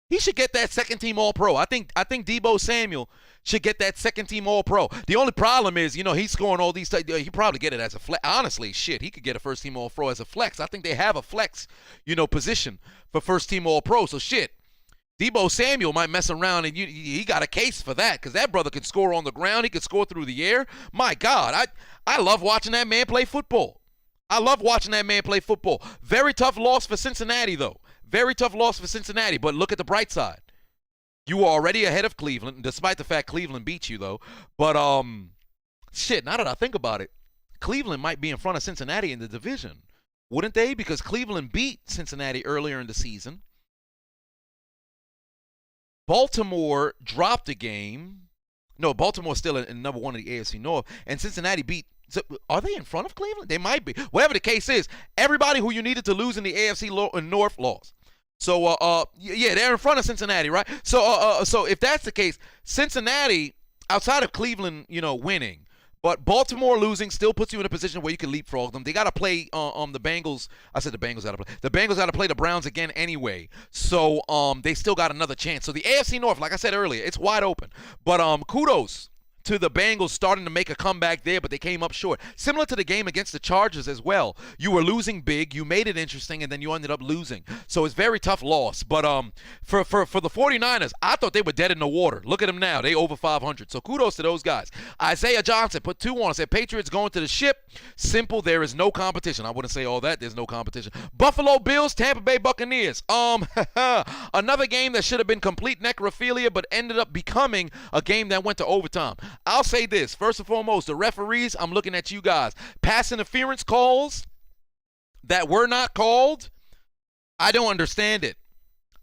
that second team All-Pro. I think Debo Samuel should get that second team All-Pro. The only problem is, he's scoring all these. He probably get it as a flex. Honestly, shit, he could get a first team All-Pro as a flex. I think they have a flex, position for first team All-Pro. So shit, Debo Samuel might mess around and he got a case for that because that brother can score on the ground. He can score through the air. My God, I love watching that man play football. Very tough loss for Cincinnati, though. Very tough loss for Cincinnati, but look at the bright side. You were already ahead of Cleveland, despite the fact Cleveland beat you, though. But, shit, now that I think about it, Cleveland might be in front of Cincinnati in the division. Wouldn't they? Because Cleveland beat Cincinnati earlier in the season. Baltimore dropped a game. No, Baltimore's still in number 1 of the AFC North. And Cincinnati beat. So are they in front of Cleveland? They might be. Whatever the case is, everybody who you needed to lose in the AFC North lost. So, yeah, they're in front of Cincinnati, right? So if that's the case, Cincinnati, outside of Cleveland, winning, but Baltimore losing still puts you in a position where you can leapfrog them. They got to play the Bengals. I said the Bengals got to play. The Bengals got to play the Browns again anyway. So they still got another chance. So the AFC North, like I said earlier, it's wide open. But kudos to the Bengals starting to make a comeback there, but they came up short. Similar to the game against the Chargers as well. You were losing big, you made it interesting, and then you ended up losing. So it's very tough loss. But for the 49ers, I thought they were dead in the water. Look at them now. They over 500. So kudos to those guys. Isaiah Johnson put 2 on. Said Patriots going to the ship. Simple, there is no competition. I wouldn't say all that. There's no competition. Buffalo Bills, Tampa Bay Buccaneers. Another game that should have been complete necrophilia, but ended up becoming a game that went to overtime. I'll say this. First and foremost, the referees, I'm looking at you guys. Pass interference calls that were not called, I don't understand it.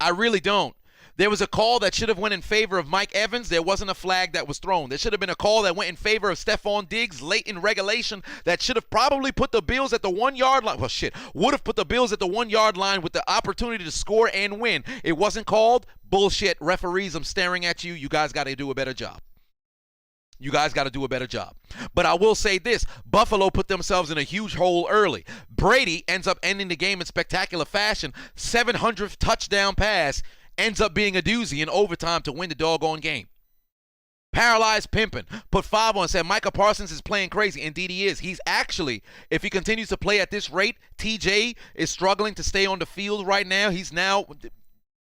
I really don't. There was a call that should have went in favor of Mike Evans. There wasn't a flag that was thrown. There should have been a call that went in favor of Stephon Diggs late in regulation that should have probably put the Bills at the 1-yard line. Well, shit, would have put the Bills at the 1-yard line with the opportunity to score and win. It wasn't called. Bullshit. Referees, I'm staring at you. You guys got to do a better job. But I will say this. Buffalo put themselves in a huge hole early. Brady ends up ending the game in spectacular fashion. 700th touchdown pass ends up being a doozy in overtime to win the doggone game. Paralyzed pimping. Put 5 on and said Micah Parsons is playing crazy. Indeed he is. He's actually, if he continues to play at this rate, TJ is struggling to stay on the field right now. He's now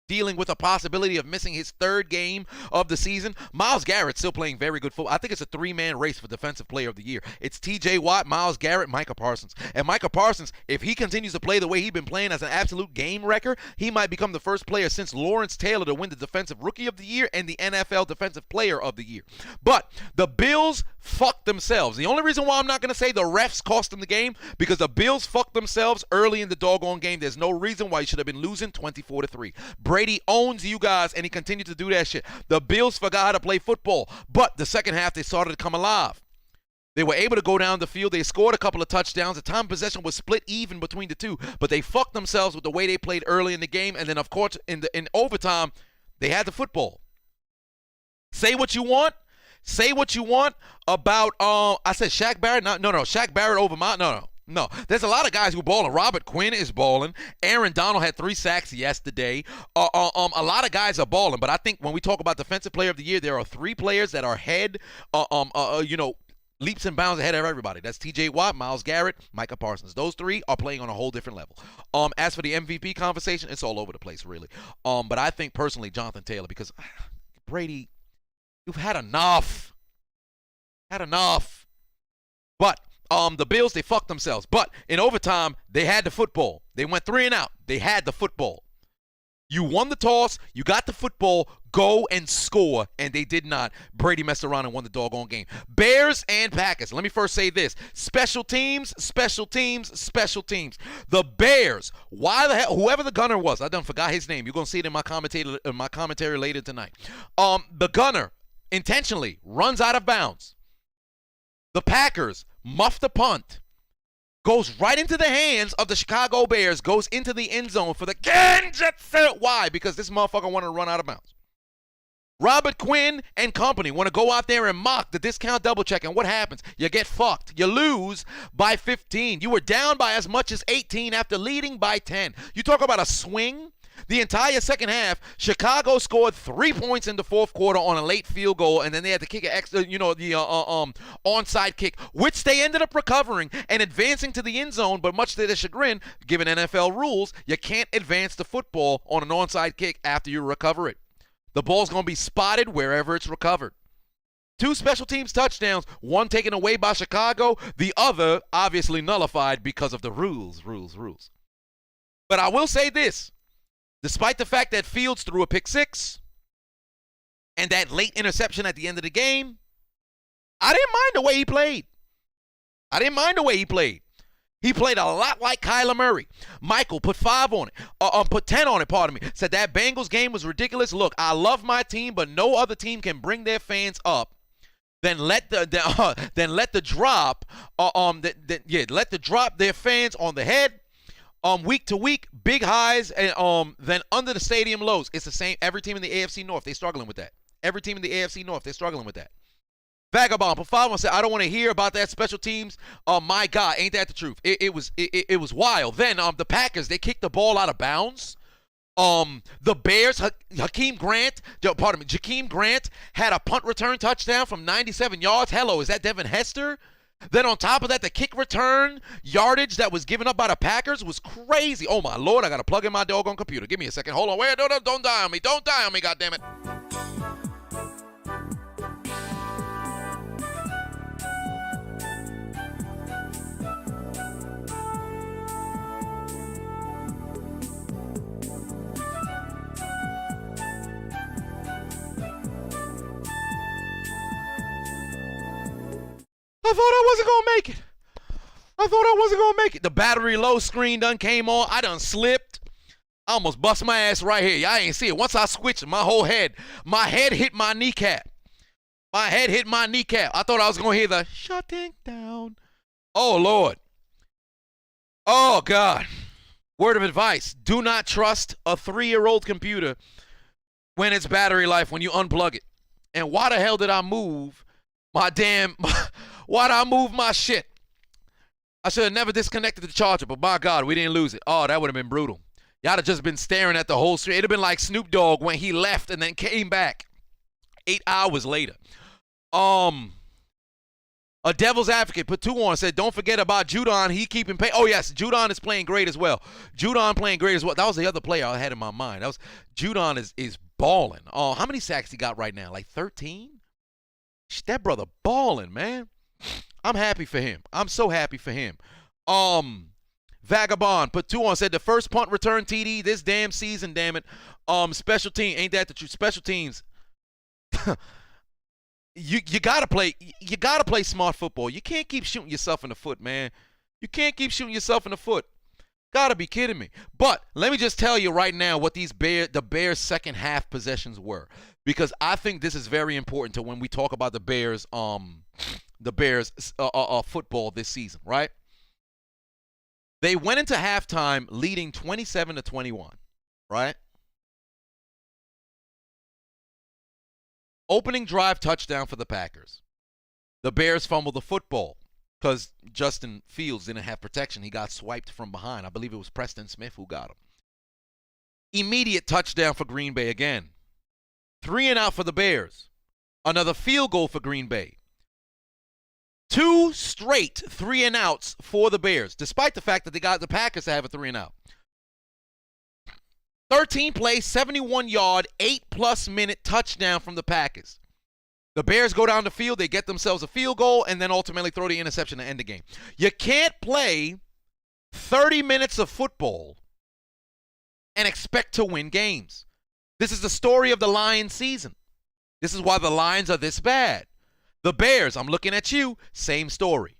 dealing with a possibility of missing his 3rd game of the season. Myles Garrett's still playing very good football. I think it's a 3-man race for Defensive Player of the Year. It's TJ Watt, Myles Garrett, Micah Parsons. And Micah Parsons, if he continues to play the way he's been playing as an absolute game wrecker, he might become the first player since Lawrence Taylor to win the Defensive Rookie of the Year and the NFL Defensive Player of the Year. But the Bills fucked themselves. The only reason why I'm not going to say the refs cost them the game, because the Bills fucked themselves early in the doggone game. There's no reason why you should have been losing 24-3. Brady owns you guys, and he continued to do that shit. The Bills forgot how to play football, but the second half they started to come alive. They were able to go down the field. They scored a couple of touchdowns. The time of possession was split even between the two, but they fucked themselves with the way they played early in the game, and then of course in overtime they had the football. Say what you want. Say what you want about I said Shaq Barrett. No, Shaq Barrett over my No, there's a lot of guys who balling. Robert Quinn is balling. Aaron Donald had 3 sacks yesterday. A lot of guys are balling, but I think when we talk about Defensive Player of the Year, there are 3 players that are head, leaps and bounds ahead of everybody. That's T.J. Watt, Myles Garrett, Micah Parsons. Those 3 are playing on a whole different level. As for the MVP conversation, it's all over the place, really. But I think personally, Jonathan Taylor, because Brady, you've had enough. But the Bills, they fucked themselves. But in overtime, they had the football. They went 3 and out. They had the football. You won the toss. You got the football. Go and score. And they did not. Brady messed around and won the doggone game. Bears and Packers. Let me first say this. Special teams. The Bears. Why the hell? Whoever the gunner was. I done forgot his name. You're going to see it in my commentary later tonight. The gunner intentionally runs out of bounds. The Packers muff the punt, goes right into the hands of the Chicago Bears, goes into the end zone for the Kansas. Why? Because this motherfucker wanted to run out of bounds. Robert Quinn and company want to go out there and mock the discount double check, and what happens? You get fucked. You lose by 15. You were down by as much as 18 after leading by 10. You talk about a swing. The entire second half, Chicago scored 3 points in the 4th quarter on a late field goal, and then they had to kick an extra, the onside kick, which they ended up recovering and advancing to the end zone. But much to their chagrin, given NFL rules, you can't advance the football on an onside kick after you recover it. The ball's going to be spotted wherever it's recovered. 2 special teams touchdowns, one taken away by Chicago, the other obviously nullified because of the rules. But I will say this. Despite the fact that Fields threw a pick 6 and that late interception at the end of the game, I didn't mind the way he played. He played a lot like Kyler Murray. Michael put 5 on it. Put 10 on it, pardon me. Said that Bengals game was ridiculous. Look, I love my team, but no other team can bring their fans up. Then let the drop their fans on the head. Week to week, big highs, and then under the stadium lows. It's the same. Every team in the AFC North, they're struggling with that. Vagabond, put 5 on, said, I don't want to hear about that special teams. My God, ain't that the truth? It was wild. Then the Packers, they kicked the ball out of bounds. The Bears, Jakeem Grant had a punt return touchdown from 97 yards. Hello, is that Devin Hester? Then on top of that, the kick return yardage that was given up by the Packers was crazy. Oh, my Lord, I got to plug in my doggone computer. Give me a second. Hold on. Wait, don't die on me. Don't die on me, goddammit. I thought I wasn't going to make it. The battery low screen done came on. I done slipped. I almost bust my ass right here. Y'all ain't see it. Once I switched, my head hit my kneecap. I thought I was going to hear the shutting down. Oh, Lord. Oh, God. Word of advice. Do not trust a 3-year-old computer when it's battery life, when you unplug it. And why the hell did I move why'd I move my shit? I should have never disconnected the charger, but my God, we didn't lose it. Oh, that would have been brutal. Y'all have just been staring at the whole street. It would have been like Snoop Dogg when he left and then came back 8 hours later. A devil's advocate put 2 on, said, don't forget about Judon. He keeping pace. Oh, yes, Judon is playing great as well. Judon playing great as well. That was the other player I had in my mind. Judon is balling. How many sacks he got right now? Like 13? That brother balling, man. I'm happy for him. I'm so happy for him. Vagabond put 2 on, said the first punt return TD this damn season, damn it. Special team, ain't that the truth? Special teams. You gotta play smart football. You can't keep shooting yourself in the foot, man. You can't keep shooting yourself in the foot. Gotta be kidding me. But let me just tell you right now what the Bears' second half possessions were, because I think this is very important to when we talk about the Bears football this season, right? They went into halftime leading 27-21, right? Opening drive touchdown for the Packers. The Bears fumbled the football because Justin Fields didn't have protection. He got swiped from behind. I believe it was Preston Smith who got him. Immediate touchdown for Green Bay again. 3 and out for the Bears. Another field goal for Green Bay. 2 straight 3 and outs for the Bears, despite the fact that they got the Packers to have a 3 and out. 13 play, 71-yard, 8+ minute touchdown from the Packers. The Bears go down the field, they get themselves a field goal, and then ultimately throw the interception to end the game. You can't play 30 minutes of football and expect to win games. This is the story of the Lions season. This is why the Lions are this bad. The Bears, I'm looking at you, same story.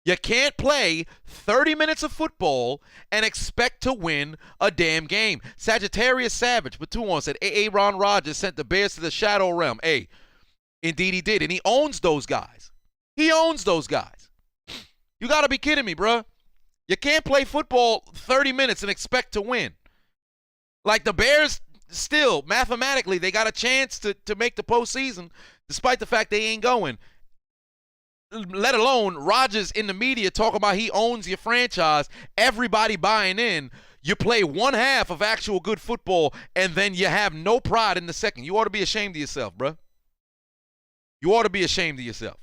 You can't play 30 minutes of football and expect to win a damn game. Sagittarius Savage, but 2 on, said, Aaron Rodgers sent the Bears to the shadow realm. Hey, indeed he did, and he owns those guys. He owns those guys. You got to be kidding me, bruh. You can't play football 30 minutes and expect to win. Like the Bears still, mathematically, they got a chance to make the postseason, despite the fact they ain't going. Let alone Rodgers in the media talking about he owns your franchise, everybody buying in. You play one half of actual good football, and then you have no pride in the second. You ought to be ashamed of yourself, bro. You ought to be ashamed of yourself.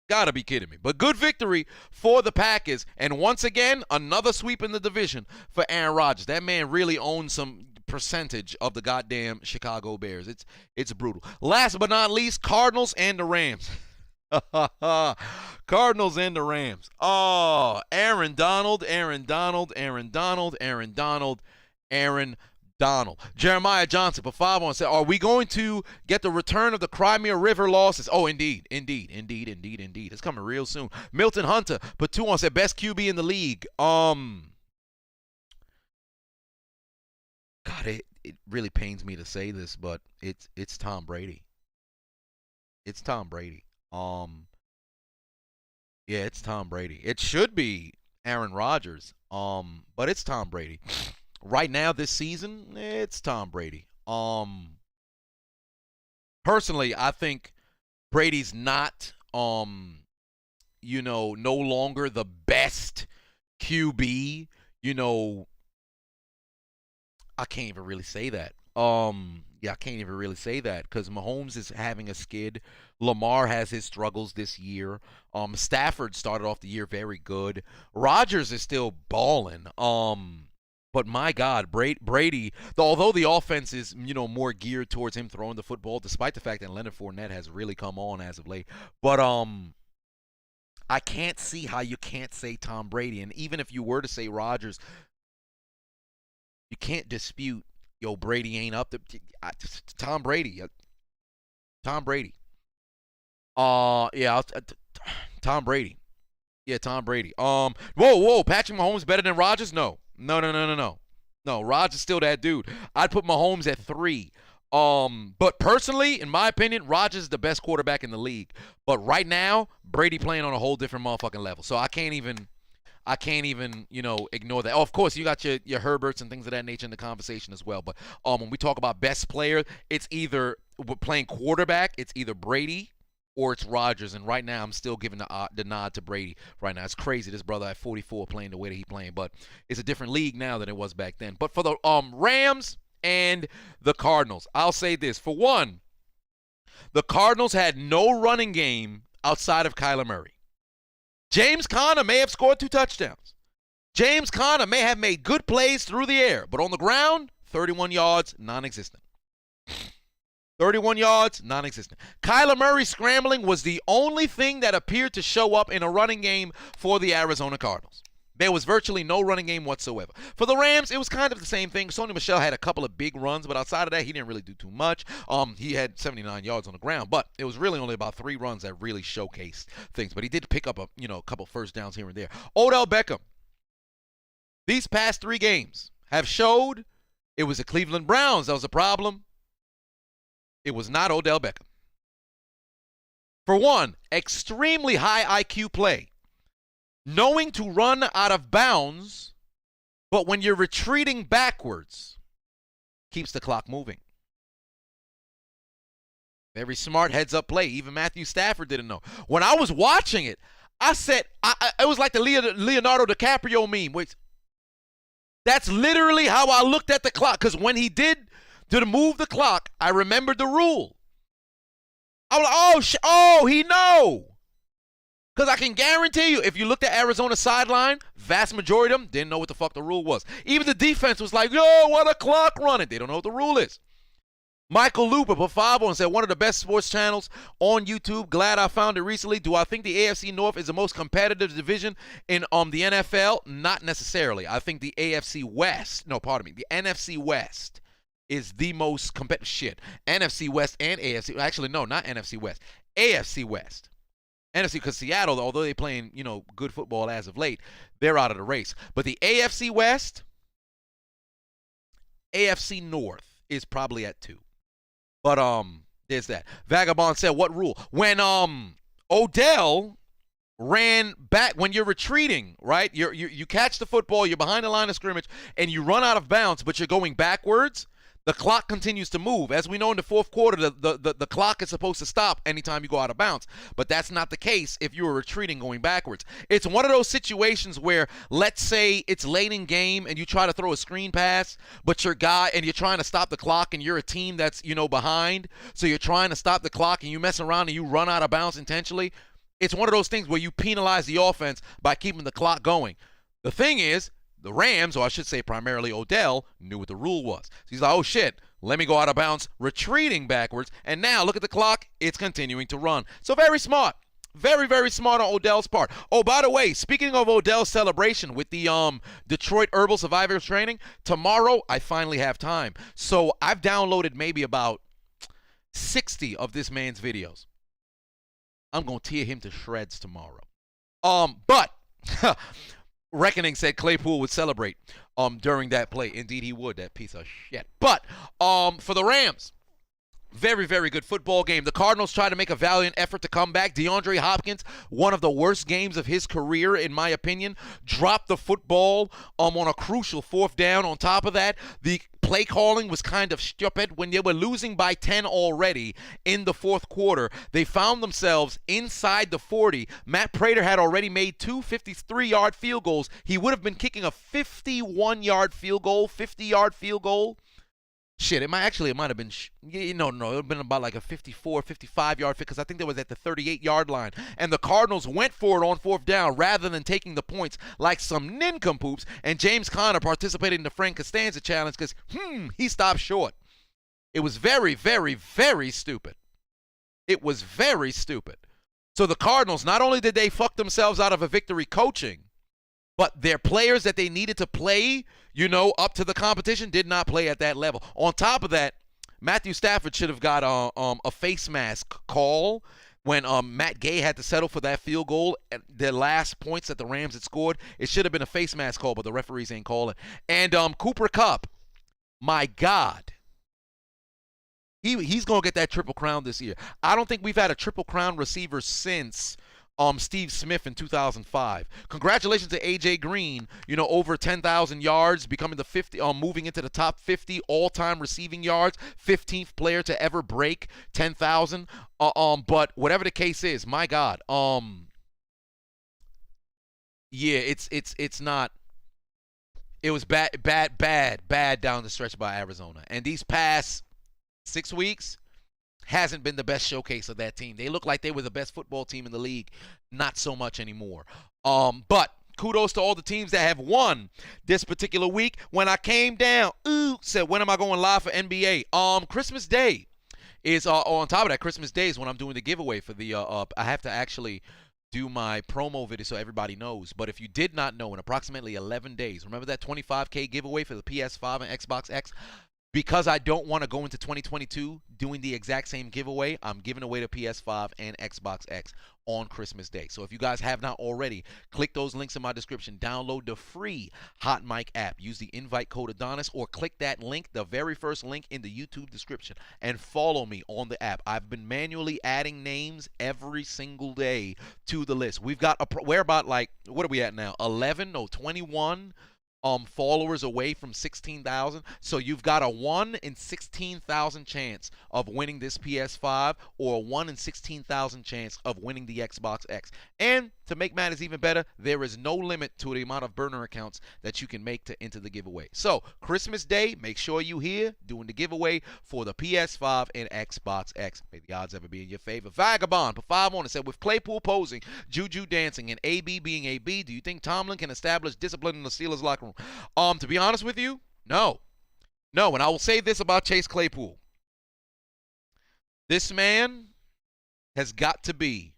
Gotta be kidding me. But good victory for the Packers. And once again, another sweep in the division for Aaron Rodgers. That man really owns some percentage of the goddamn Chicago Bears. It's brutal. Last but not least, Cardinals and the Rams. Cardinals and the Rams. Oh, Aaron Donald. Jeremiah Johnson, for 5 on, said, are we going to get the return of the Crimea River losses? Oh, indeed. It's coming real soon. Milton Hunter, put 2 on, said, best QB in the league. God, it really pains me to say this, but it's Tom Brady. It's Tom Brady. Yeah, it's Tom Brady. It should be Aaron Rodgers, but it's Tom Brady. Right now, this season, it's Tom Brady. Personally, I think Brady's not, no longer the best QB. I can't even really say that. I can't even really say that because Mahomes is having a skid. Lamar has his struggles this year. Stafford started off the year very good. Rodgers is still balling. But my God, Brady, although the offense is, more geared towards him throwing the football, despite the fact that Leonard Fournette has really come on as of late. But I can't see how you can't say Tom Brady. And even if you were to say Rodgers, you can't dispute, Brady ain't up to Tom Brady. Tom Brady. Tom Brady. Yeah, Tom Brady. Whoa, Patrick Mahomes better than Rodgers? No, Rodgers still that dude. I'd put Mahomes at 3. But personally, in my opinion, Rodgers is the best quarterback in the league. But right now, Brady playing on a whole different motherfucking level. So I can't even, ignore that. Oh, of course, you got your Herberts and things of that nature in the conversation as well. But when we talk about best player, it's either playing quarterback, it's either Brady or it's Rodgers. And right now, I'm still giving the nod to Brady right now. It's crazy, this brother at 44 playing the way that he's playing. But it's a different league now than it was back then. But for the Rams and the Cardinals, I'll say this. For one, The Cardinals had no running game outside of Kyler Murray. James Conner may have scored 2 touchdowns. James Conner may have made good plays through the air, but on the ground, 31 yards, non-existent. 31 yards, non-existent. Kyler Murray scrambling was the only thing that appeared to show up in a running game for the Arizona Cardinals. There was virtually no running game whatsoever. For the Rams, it was kind of the same thing. Sony Michel had a couple of big runs, but outside of that, he didn't really do too much. He had 79 yards on the ground, but it was really only about 3 runs that really showcased things. But he did pick up a couple first downs here and there. Odell Beckham. These past 3 games have showed it was the Cleveland Browns that was a problem. It was not Odell Beckham. For one, extremely high IQ play. Knowing to run out of bounds, but when you're retreating backwards, keeps the clock moving. Very smart heads-up play. Even Matthew Stafford didn't know. When I was watching it, I said, it was like the Leonardo DiCaprio meme. Wait, that's literally how I looked at the clock. Because when he did to move the clock, I remembered the rule. I was like, he know. Because I can guarantee you, if you looked at Arizona's sideline, vast majority of them didn't know what the fuck the rule was. Even the defense was like, yo, what a clock running. They don't know what the rule is. Michael Looper put 5 on and said, one of the best sports channels on YouTube. Glad I found it recently. Do I think the AFC North is the most competitive division in the NFL? Not necessarily. I think the NFC West, the NFC West is the most competitive. Shit. NFC West and AFC. Actually, no, not NFC West. AFC West. NFC, because Seattle, although they're playing, good football as of late, they're out of the race. But the AFC West, AFC North is probably at 2. But there's that. Vagabond said, what rule? When Odell ran back, when you're retreating, right? You catch the football, you're behind the line of scrimmage, and you run out of bounds, but you're going backwards, the clock continues to move. As we know in the fourth quarter, the clock is supposed to stop anytime you go out of bounds. But that's not the case if you were retreating going backwards. It's one of those situations where, let's say it's late in game and you try to throw a screen pass, but you're trying to stop the clock and you're a team that's, behind. So you're trying to stop the clock and you mess around and you run out of bounds intentionally. It's one of those things where you penalize the offense by keeping the clock going. The thing is, the Rams, or I should say primarily Odell, knew what the rule was. So he's like, oh shit, let me go out of bounds, retreating backwards, and now look at the clock, it's continuing to run. So very smart. Very, very smart on Odell's part. Oh, by the way, speaking of Odell's celebration with the Detroit Herbal Survivors training, tomorrow I finally have time. So I've downloaded maybe about 60 of this man's videos. I'm going to tear him to shreds tomorrow. But... Reckoning said Claypool would celebrate during that play. Indeed he would, that piece of shit. But for the Rams, very, very good football game. The Cardinals tried to make a valiant effort to come back. DeAndre Hopkins, one of the worst games of his career, in my opinion, dropped the football on a crucial 4th down. On top of that, the play calling was kind of stupid. When they were losing by 10 already in the 4th quarter, they found themselves inside the 40. Matt Prater had already made 2 53-yard field goals. He would have been kicking a 51-yard field goal, 50-yard field goal. Shit, it might have been, it would have been about like a 54, 55-yard fit, because I think that was at the 38-yard line. And the Cardinals went for it on 4th down rather than taking the points like some nincompoops. And James Conner participated in the Frank Costanza challenge because, he stopped short. It was very, very, very stupid. It was very stupid. So the Cardinals, not only did they fuck themselves out of a victory coaching, but their players that they needed to play, up to the competition did not play at that level. On top of that, Matthew Stafford should have got a face mask call when Matt Gay had to settle for that field goal at the last points that the Rams had scored. It should have been a face mask call, but the referees ain't calling. And Cooper Kupp, my God. He's going to get that Triple Crown this year. I don't think we've had a Triple Crown receiver since Steve Smith in 2005. Congratulations to A.J. Green, over 10,000 yards, becoming moving into the top 50 all-time receiving yards, 15th player to ever break 10,000. But whatever the case is, my God, it's not. It was bad down the stretch by Arizona. And these past 6 weeks, hasn't been the best showcase of that team. They look like they were the best football team in the league. Not so much anymore. But kudos to all the teams that have won this particular week. When I came down, said, when am I going live for NBA? Christmas Day is on top of that. Christmas Day is when I'm doing the giveaway for the I have to actually do my promo video so everybody knows. But if you did not know, in approximately 11 days, remember that $25K giveaway for the PS5 and Xbox X? Because I don't want to go into 2022 doing the exact same giveaway, I'm giving away the PS5 and Xbox X on Christmas Day. So if you guys have not already, click those links in my description. Download the free Hot Mic app. Use the invite code Adonis or click that link, the very first link in the YouTube description, and follow me on the app. I've been manually adding names every single day to the list. We're about like, what are we at now? 21 followers away from 16,000. So you've got a 1 in 16,000 chance of winning this PS5 or a 1 in 16,000 chance of winning the Xbox X. And to make matters even better, there is no limit to the amount of burner accounts that you can make to enter the giveaway. So Christmas Day, make sure you here doing the giveaway for the PS5 and Xbox X. May the odds ever be in your favor. Vagabond put 5 on it, said, with Claypool posing, Juju dancing, and AB being AB, do you think Tomlin can establish discipline in the Steelers locker room? To be honest with you, no. No, and I will say this about Chase Claypool. This man has got to be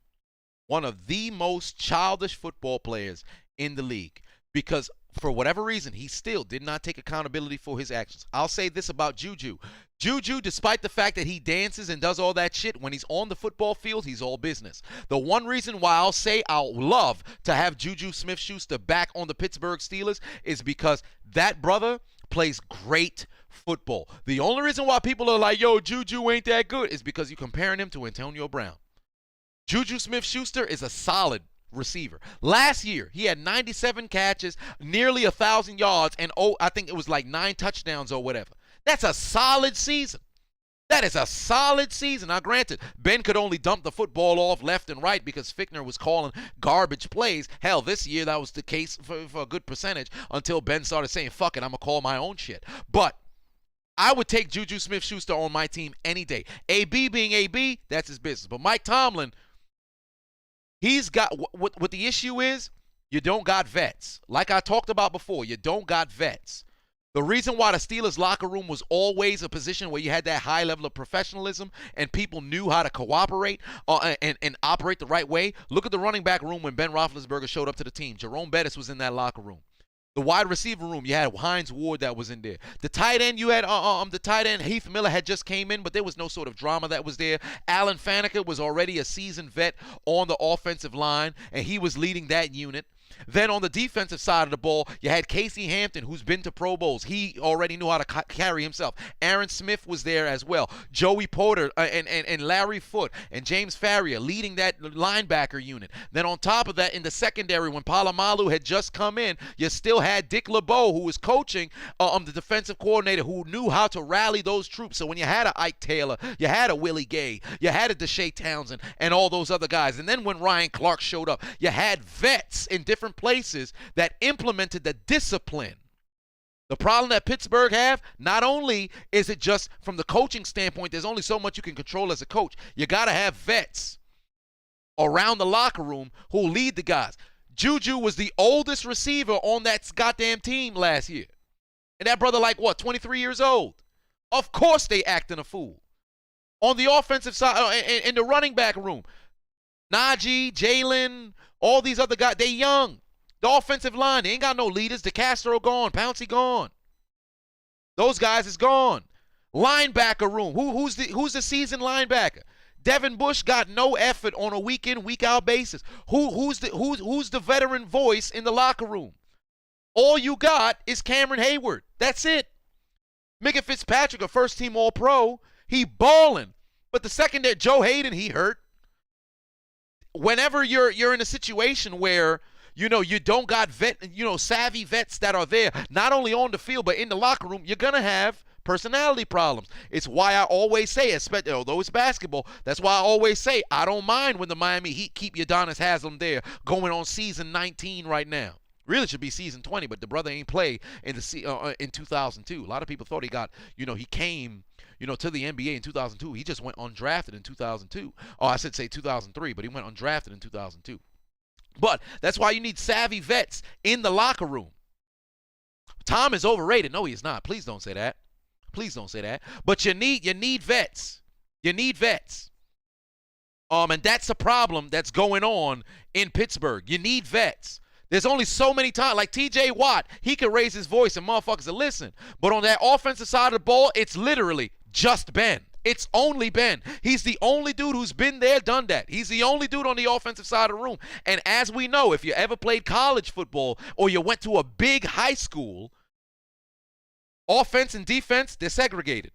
one of the most childish football players in the league because for whatever reason, he still did not take accountability for his actions. I'll say this about Juju. Juju, despite the fact that he dances and does all that shit, when he's on the football field, he's all business. The one reason why I'll say I'll love to have Juju Smith-Schuster back on the Pittsburgh Steelers is because that brother plays great football. The only reason why people are like, yo, Juju ain't that good is because you're comparing him to Antonio Brown. Juju Smith-Schuster is a solid receiver. Last year, he had 97 catches, nearly 1,000 yards, and I think it was like 9 touchdowns or whatever. That's a solid season. That is a solid season. Now, granted, Ben could only dump the football off left and right because Fichtner was calling garbage plays. Hell, this year that was the case for a good percentage until Ben started saying, fuck it, I'm going to call my own shit. But I would take Juju Smith-Schuster on my team any day. AB being AB, that's his business. But Mike Tomlin, he's got what the issue is, you don't got vets. Like I talked about before, you don't got vets. The reason why the Steelers locker room was always a position where you had that high level of professionalism and people knew how to cooperate and operate the right way. Look at the running back room when Ben Roethlisberger showed up to the team. Jerome Bettis was in that locker room. The wide receiver room, you had Hines Ward that was in there. The tight end, you had the tight end Heath Miller had just came in, but there was no sort of drama that was there. Alan Faneca was already a seasoned vet on the offensive line, and he was leading that unit. Then on the defensive side of the ball, you had Casey Hampton, who's been to Pro Bowls. He already knew how to carry himself. Aaron Smith was there as well. Joey Porter and Larry Foote and James Farrier leading that linebacker unit. Then on top of that, in the secondary, when Palomalu had just come in, you still had Dick LeBeau, who was coaching the defensive coordinator, who knew how to rally those troops. So when you had a Ike Taylor, you had a Willie Gay, you had a Deshae Townsend, and all those other guys. And then when Ryan Clark showed up, you had vets in different places that implemented the discipline. The problem that Pittsburgh have, not only is it just from the coaching standpoint, there's only so much you can control as a coach. You got to have vets around the locker room who lead the guys. Juju was the oldest receiver on that goddamn team last year. And that brother, like, what, 23 years old? Of course they acting a fool. On the offensive side, in the running back room, Najee, Jalen, all these other guys, they young. The offensive line, they ain't got no leaders. DeCastro gone. Pouncey gone. Those guys is gone. Linebacker room. Who's the seasoned linebacker? Devin Bush got no effort on a week in, week out basis. Who's the veteran voice in the locker room? All you got is Cameron Hayward. That's it. Micah Fitzpatrick, a first team All-Pro, he balling. But the second there, Joe Hayden, he hurt. Whenever you're in a situation where, you don't got savvy vets that are there, not only on the field, but in the locker room, you're going to have personality problems. It's why I always say, especially although it's basketball, that's why I always say I don't mind when the Miami Heat keep Adonis Haslam there going on season 19 right now. Really should be season 20, but the brother ain't play in 2002. A lot of people thought he got, he came, to the NBA in 2002. He just went undrafted in 2002. Oh, I should say 2003, but he went undrafted in 2002. But that's why you need savvy vets in the locker room. Tom is overrated. No, he is not. Please don't say that. Please don't say that. But you need vets. You need vets. And that's the problem that's going on in Pittsburgh. You need vets. There's only so many times, like TJ Watt, he can raise his voice and motherfuckers will listen. But on that offensive side of the ball, it's literally just Ben. It's only Ben. He's the only dude who's been there, done that. He's the only dude on the offensive side of the room. And as we know, if you ever played college football or you went to a big high school, offense and defense, they're segregated.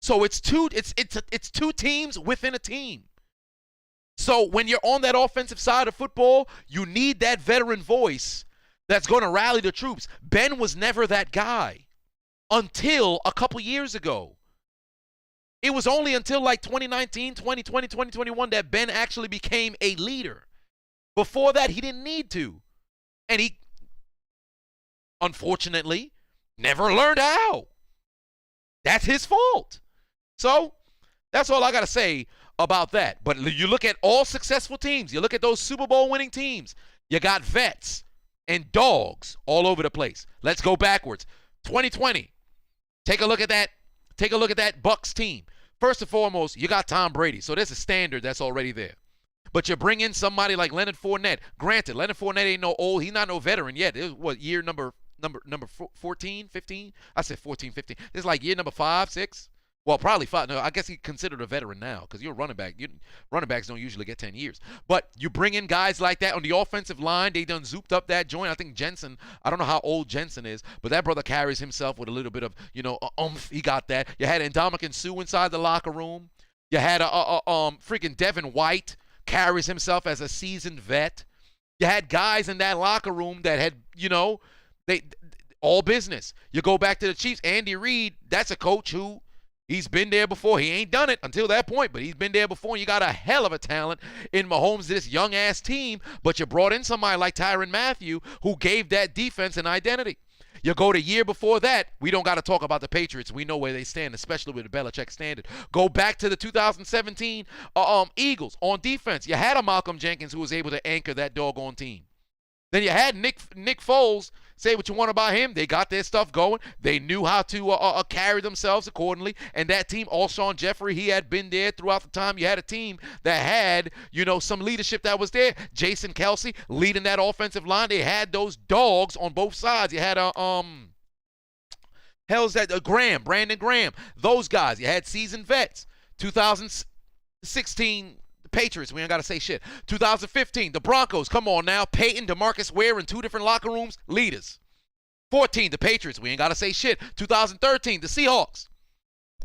So it's two teams within a team. So when you're on that offensive side of football, you need that veteran voice that's going to rally the troops. Ben was never that guy until a couple years ago. It was only until like 2019, 2020, 2021 that Ben actually became a leader. Before that, he didn't need to. And he, unfortunately, never learned how. That's his fault. So that's all I got to say about that. But you look at all successful teams. You look at those Super Bowl winning teams. You got vets and dogs all over the place. Let's go backwards. 2020. Take a look at that. Take a look at that Bucs team. First and foremost, you got Tom Brady. So there's a standard that's already there. But you bring in somebody like Leonard Fournette. Granted, Leonard Fournette ain't no old. He's not no veteran yet. It was what, year number 14, 15? I said 14, 15. This is like year number 5, 6. Well, probably 5. No, I guess he's considered a veteran now because you're a running back. Running backs don't usually get 10 years. But you bring in guys like that on the offensive line. They done zooped up that joint. I think Jensen, I don't know how old Jensen is, but that brother carries himself with a little bit of, He got that. You had Ndamukong Suh inside the locker room. You had freaking Devin White carries himself as a seasoned vet. You had guys in that locker room that had, they all business. You go back to the Chiefs. Andy Reid, that's a coach who he's been there before. He ain't done it until that point, but he's been there before. You got a hell of a talent in Mahomes, this young-ass team, but you brought in somebody like Tyrann Mathieu who gave that defense an identity. You go to year before that, we don't got to talk about the Patriots. We know where they stand, especially with the Belichick standard. Go back to the 2017 Eagles on defense. You had a Malcolm Jenkins who was able to anchor that doggone team. Then you had Nick Foles. Say what you want about him. They got their stuff going. They knew how to carry themselves accordingly. And that team, Alshon Jeffrey, he had been there throughout the time. You had a team that had, some leadership that was there. Jason Kelsey leading that offensive line. They had those dogs on both sides. You had Brandon Graham. Those guys. You had seasoned vets. 2016 Patriots, we ain't got to say shit. 2015, the Broncos, come on now. Peyton, DeMarcus Ware in 2 different locker rooms, leaders. 14, the Patriots, we ain't got to say shit. 2013, the Seahawks.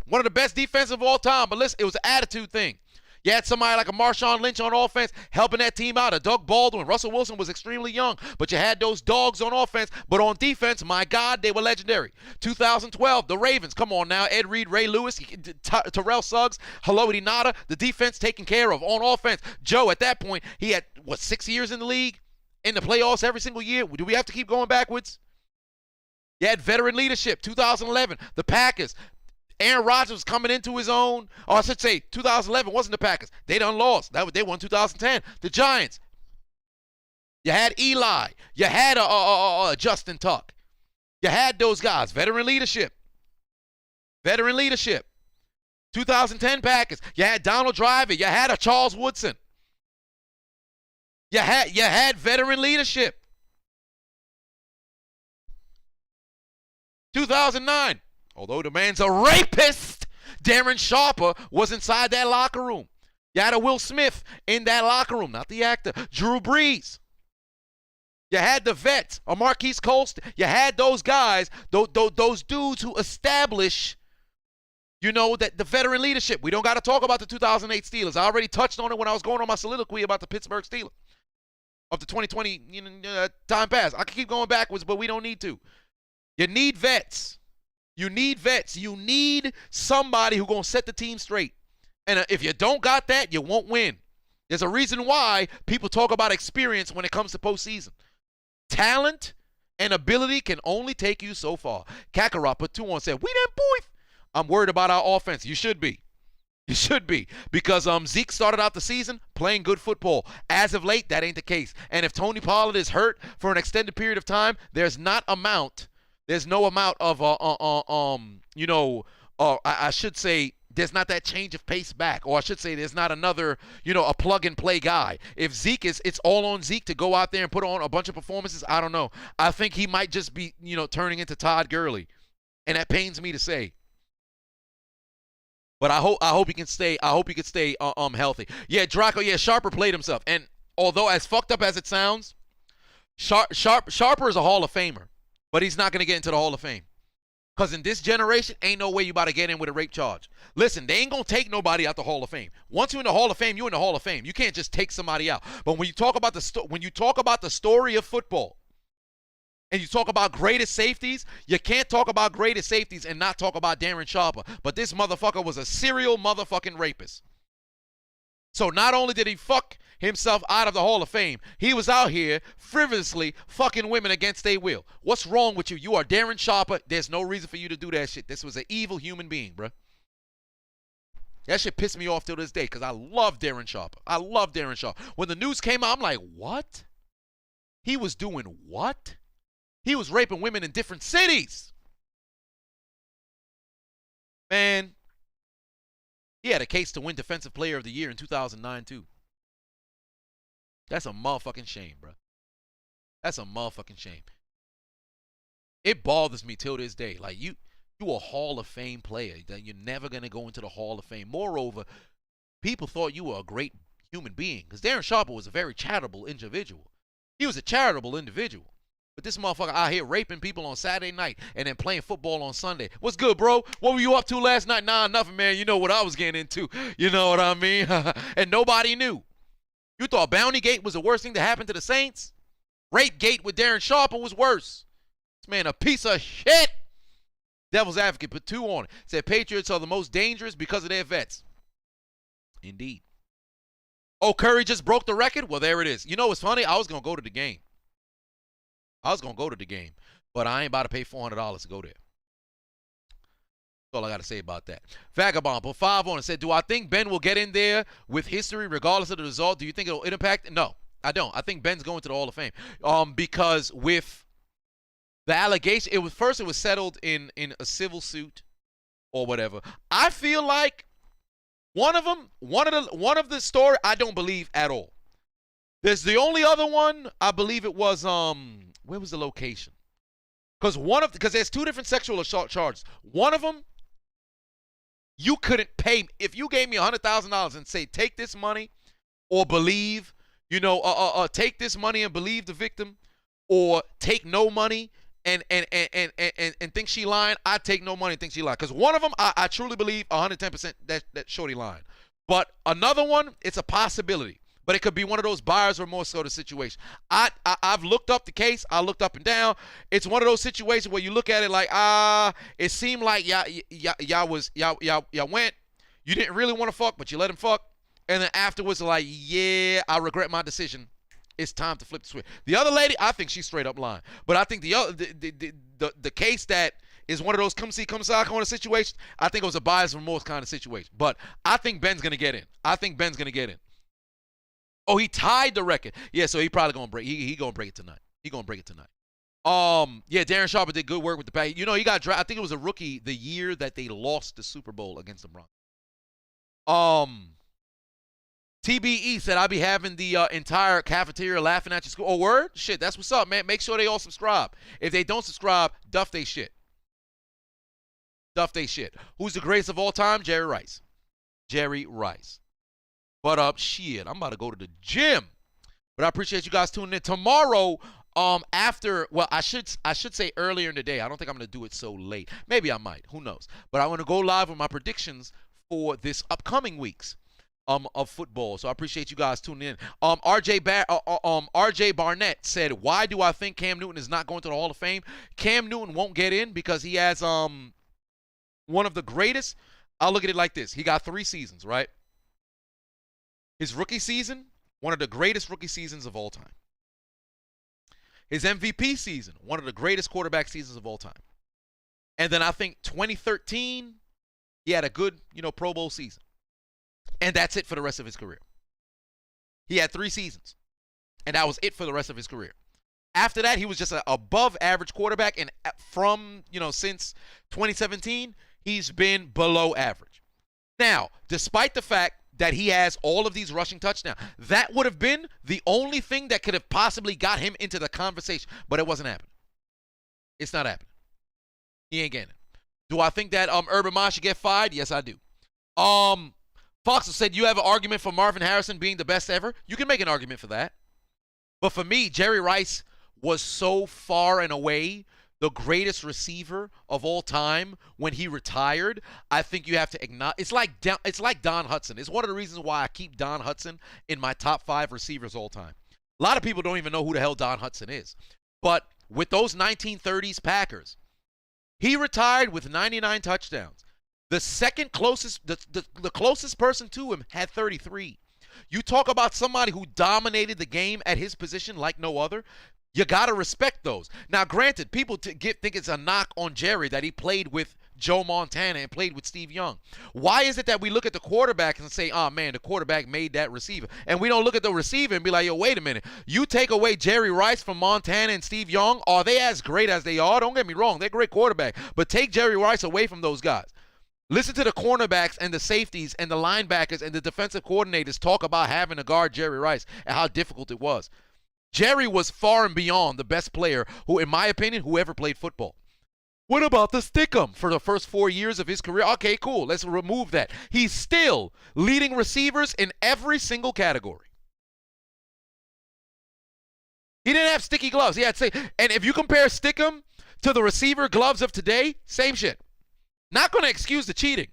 One of the best defenses of all time, but listen, it was an attitude thing. You had somebody like a Marshawn Lynch on offense helping that team out. A Doug Baldwin. Russell Wilson was extremely young, but you had those dogs on offense. But on defense, my God, they were legendary. 2012, the Ravens. Come on now. Ed Reed, Ray Lewis, Terrell Suggs, Haloti Ngata. The defense taken care of on offense. Joe, at that point, he had, 6 years in the league? In the playoffs every single year? Do we have to keep going backwards? You had veteran leadership. 2011, the Packers. Aaron Rodgers was coming into his own. Or I should say, 2011 wasn't the Packers. They done lost. They won 2010. The Giants. You had Eli. You had Justin Tuck. You had those guys. Veteran leadership. 2010 Packers. You had Donald Driver. You had a Charles Woodson. You had veteran leadership. 2009. Although the man's a rapist, Darren Sharper was inside that locker room. You had a Will Smith in that locker room, not the actor. Drew Brees. You had the vets, a Marquise Colston. You had those guys, those dudes who establish, that the veteran leadership. We don't got to talk about the 2008 Steelers. I already touched on it when I was going on my soliloquy about the Pittsburgh Steelers of the 2020 time pass. I can keep going backwards, but we don't need to. You need vets. You need vets. You need somebody who's going to set the team straight. And if you don't got that, you won't win. There's a reason why people talk about experience when it comes to postseason. Talent and ability can only take you so far. Kakarot put 2 on, said, we them boys. I'm worried about our offense. You should be. You should be. Because Zeke started out the season playing good football. As of late, that ain't the case. And if Tony Pollard is hurt for an extended period of time, there's no amount of, I should say, there's not that change of pace back. Or I should say there's not another, a plug-and-play guy. If Zeke it's all on Zeke to go out there and put on a bunch of performances, I don't know. I think he might just be, turning into Todd Gurley. And that pains me to say. But I hope he can stay. I hope he can stay healthy. Yeah, Draco. Yeah, Sharper played himself. And although as fucked up as it sounds, Sharper is a Hall of Famer, but he's not gonna get into the Hall of Fame. Cause in this generation, ain't no way you about to get in with a rape charge. Listen, they ain't gonna take nobody out the Hall of Fame. Once you're in the Hall of Fame, you're in the Hall of Fame. You can't just take somebody out. But when you talk about the story of football, and you talk about greatest safeties, you can't talk about greatest safeties and not talk about Darren Sharper. But this motherfucker was a serial motherfucking rapist. So not only did he fuck himself out of the Hall of Fame, he was out here frivolously fucking women against their will. What's wrong with you? You are Darren Sharper. There's no reason for you to do that shit. This was an evil human being, bruh. That shit pissed me off till this day because I love Darren Sharper. I love Darren Sharper. When the news came out, I'm like, what? He was doing what? He was raping women in different cities. Man, he had a case to win Defensive Player of the Year in 2009, too. That's a motherfucking shame, bro. That's a motherfucking shame. It bothers me till this day. Like, you a Hall of Fame player. You're never going to go into the Hall of Fame. Moreover, people thought you were a great human being because Darren Sharper was a very charitable individual. He was a charitable individual. But this motherfucker out here raping people on Saturday night and then playing football on Sunday. What's good, bro? What were you up to last night? Nah, nothing, man. You know what I was getting into. You know what I mean? And nobody knew. You thought Bounty Gate was the worst thing to happen to the Saints? Rape Gate with Darren Sharper was worse. This man a piece of shit. Devil's Advocate put 2 on it. Said Patriots are the most dangerous because of their vets. Indeed. Oh, Curry just broke the record? Well, there it is. You know what's funny? I was going to go to the game. But I ain't about to pay $400 to go there. That's all I got to say about that. Vagabond put 5 on it. Said, do I think Ben will get in there with history regardless of the result? Do you think it'll impact? No, I don't. I think Ben's going to the Hall of Fame. Because with the allegation, it was settled in a civil suit or whatever. I feel like one of the story I don't believe at all. There's the only other one, I believe it was where was the location? Because there's 2 different sexual assault charges. One of them, you couldn't pay. If you gave me $100,000 and say, take this money or believe, take this money and believe the victim, or take no money and think she lying, I'd take no money and think she lying. Because one of them, I truly believe 110% that shorty lying. But another one, it's a possibility. But it could be one of those buyer's remorse sort of situation. I've looked up the case. I looked up and down. It's one of those situations where you look at it like, it seemed like y'all went. You didn't really want to fuck, but you let him fuck. And then afterwards, like, yeah, I regret my decision. It's time to flip the switch. The other lady, I think she's straight up lying. But I think the case that is one of those come see, come saw kind of situation, I think it was a buyer's remorse kind of situation. But I think Ben's going to get in. Oh, he tied the record. Yeah, so he probably gonna break. He gonna break it tonight. Yeah, Darren Sharper did good work with the pack. He got drafted. I think it was a rookie the year that they lost the Super Bowl against the Broncos. TBE said I'll be having the entire cafeteria laughing at your school. Oh, word? Shit, that's what's up, man. Make sure they all subscribe. If they don't subscribe, duff they shit. Who's the greatest of all time? Jerry Rice. But shit, I'm about to go to the gym. But I appreciate you guys tuning in. Tomorrow, I should say earlier in the day. I don't think I'm gonna do it so late. Maybe I might. Who knows? But I want to go live with my predictions for this upcoming weeks of football. So I appreciate you guys tuning in. RJ Barnett said, "Why do I think Cam Newton is not going to the Hall of Fame?" Cam Newton won't get in because he has one of the greatest. I'll look at it like this. He got 3 seasons, right? His rookie season, one of the greatest rookie seasons of all time. His MVP season, one of the greatest quarterback seasons of all time. And then I think 2013, he had a good, Pro Bowl season. And that's it for the rest of his career. He had 3 seasons. And that was it for the rest of his career. After that, he was just an above average quarterback. And from, since 2017, he's been below average. Now, despite the fact that he has all of these rushing touchdowns, that would have been the only thing that could have possibly got him into the conversation. But it wasn't happening. It's not happening. He ain't getting it. Do I think that Urban Meyer should get fired? Yes, I do. Fox said you have an argument for Marvin Harrison being the best ever. You can make an argument for that. But for me, Jerry Rice was so far and away the greatest receiver of all time when he retired. I think you have to acknowledge. It's like Don Hudson. It's one of the reasons why I keep Don Hudson in my top 5 receivers all time. A lot of people don't even know who the hell Don Hudson is. But with those 1930s Packers, he retired with 99 touchdowns. The second closest, the closest person to him had 33. You talk about somebody who dominated the game at his position like no other. You got to respect those. Now, granted, people think it's a knock on Jerry that he played with Joe Montana and played with Steve Young. Why is it that we look at the quarterback and say, oh, man, the quarterback made that receiver? And we don't look at the receiver and be like, yo, wait a minute. You take away Jerry Rice from Montana and Steve Young, are they as great as they are? Don't get me wrong. They're great quarterback. But take Jerry Rice away from those guys. Listen to the cornerbacks and the safeties and the linebackers and the defensive coordinators talk about having to guard Jerry Rice and how difficult it was. Jerry was far and beyond the best player who, in my opinion, who ever played football. What about the Stickum for the first 4 years of his career? Okay, cool. Let's remove that. He's still leading receivers in every single category. He didn't have sticky gloves. He had and if you compare Stickum to the receiver gloves of today, same shit. Not going to excuse the cheating.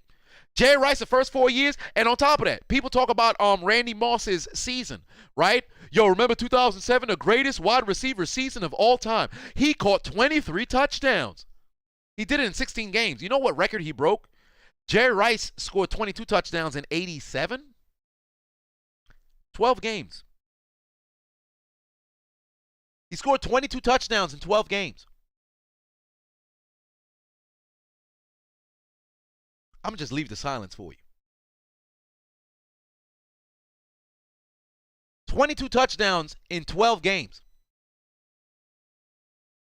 Jerry Rice the first 4 years, and on top of that, people talk about Randy Moss's season, right? Yo, remember 2007, the greatest wide receiver season of all time. He caught 23 touchdowns. He did it in 16 games. You know what record he broke? Jerry Rice scored 22 touchdowns in 87. 12 games. He scored 22 touchdowns in 12 games. I'm going to just leave the silence for you. 22 touchdowns in 12 games.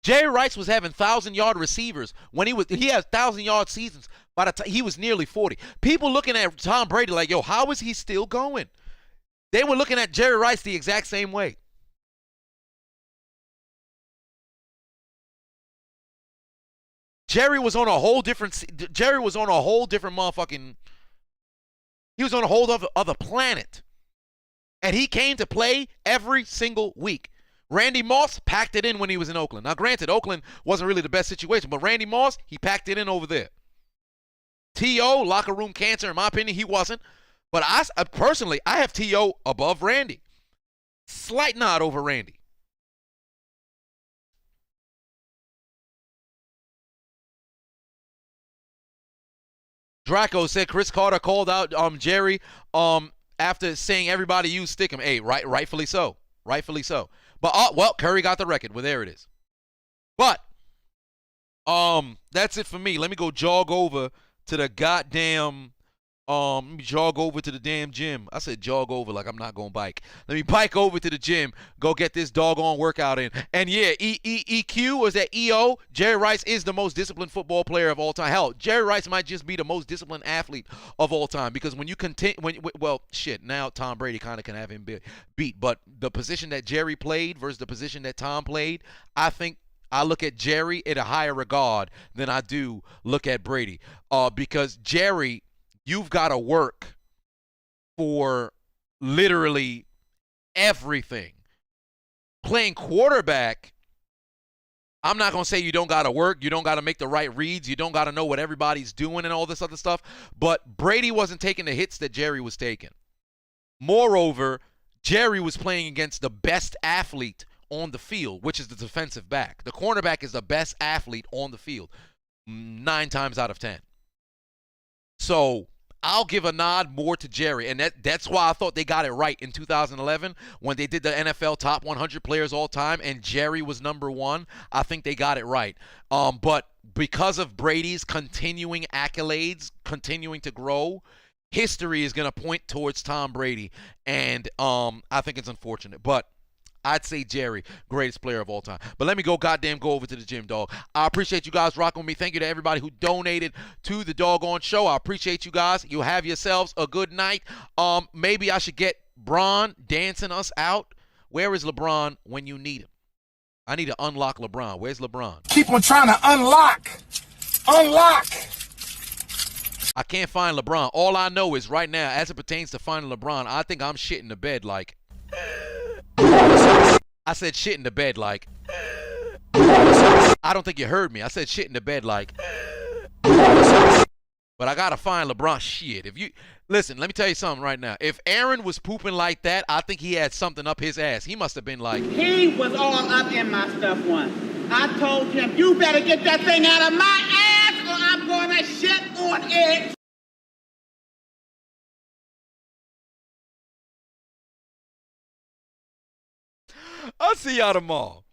Jerry Rice was having 1,000-yard receivers when he had 1,000-yard seasons by the time he was nearly 40. People looking at Tom Brady like, yo, how is he still going? They were looking at Jerry Rice the exact same way. Jerry was on a whole different motherfucking, he was on a whole other planet. And he came to play every single week. Randy Moss packed it in when he was in Oakland. Now, granted, Oakland wasn't really the best situation, but Randy Moss, he packed it in over there. T.O., locker room cancer, in my opinion, he wasn't. But I personally, I have T.O. above Randy. Slight nod over Randy. Draco said Chris Carter called out Jerry after saying everybody used Stickum. Hey, rightfully so. Rightfully so. But, well, Curry got the record. Well, there it is. But, that's it for me. Let me go jog over to the goddamn, let me jog over to the damn gym. I said jog over like I'm not going to bike. Let me bike over to the gym, go get this doggone workout in. And, yeah, EQ, or is that EO? Jerry Rice is the most disciplined football player of all time. Hell, Jerry Rice might just be the most disciplined athlete of all time because when you well, shit, now Tom Brady kind of can have him beat. But the position that Jerry played versus the position that Tom played, I think I look at Jerry in a higher regard than I do look at Brady. Because Jerry, you've got to work for literally everything. Playing quarterback, I'm not going to say you don't got to work. You don't got to make the right reads. You don't got to know what everybody's doing and all this other stuff. But Brady wasn't taking the hits that Jerry was taking. Moreover, Jerry was playing against the best athlete on the field, which is the defensive back. The cornerback is the best athlete on the field 9 times out of 10. So I'll give a nod more to Jerry, and that's why I thought they got it right in 2011 when they did the NFL top 100 players all time, and Jerry was number one. I think they got it right. But because of Brady's continuing accolades, continuing to grow, history is going to point towards Tom Brady, and I think it's unfortunate. But I'd say Jerry, greatest player of all time. But let me go over to the gym, dog. I appreciate you guys rocking with me. Thank you to everybody who donated to the doggone show. I appreciate you guys. You have yourselves a good night. Maybe I should get Bron dancing us out. Where is LeBron when you need him? I need to unlock LeBron. Where's LeBron? Keep on trying to unlock. I can't find LeBron. All I know is right now, as it pertains to finding LeBron, I think I'm shitting the bed like... I said shit in the bed like... I don't think you heard me. I said shit in the bed like... But I gotta find LeBron. Shit. If you... Listen, let me tell you something right now. If Aaron was pooping like that, I think he had something up his ass. He must have been like... He was all up in my stuff once. I told him, you better get that thing out of my ass or I'm gonna shit on it. I'll see y'all tomorrow.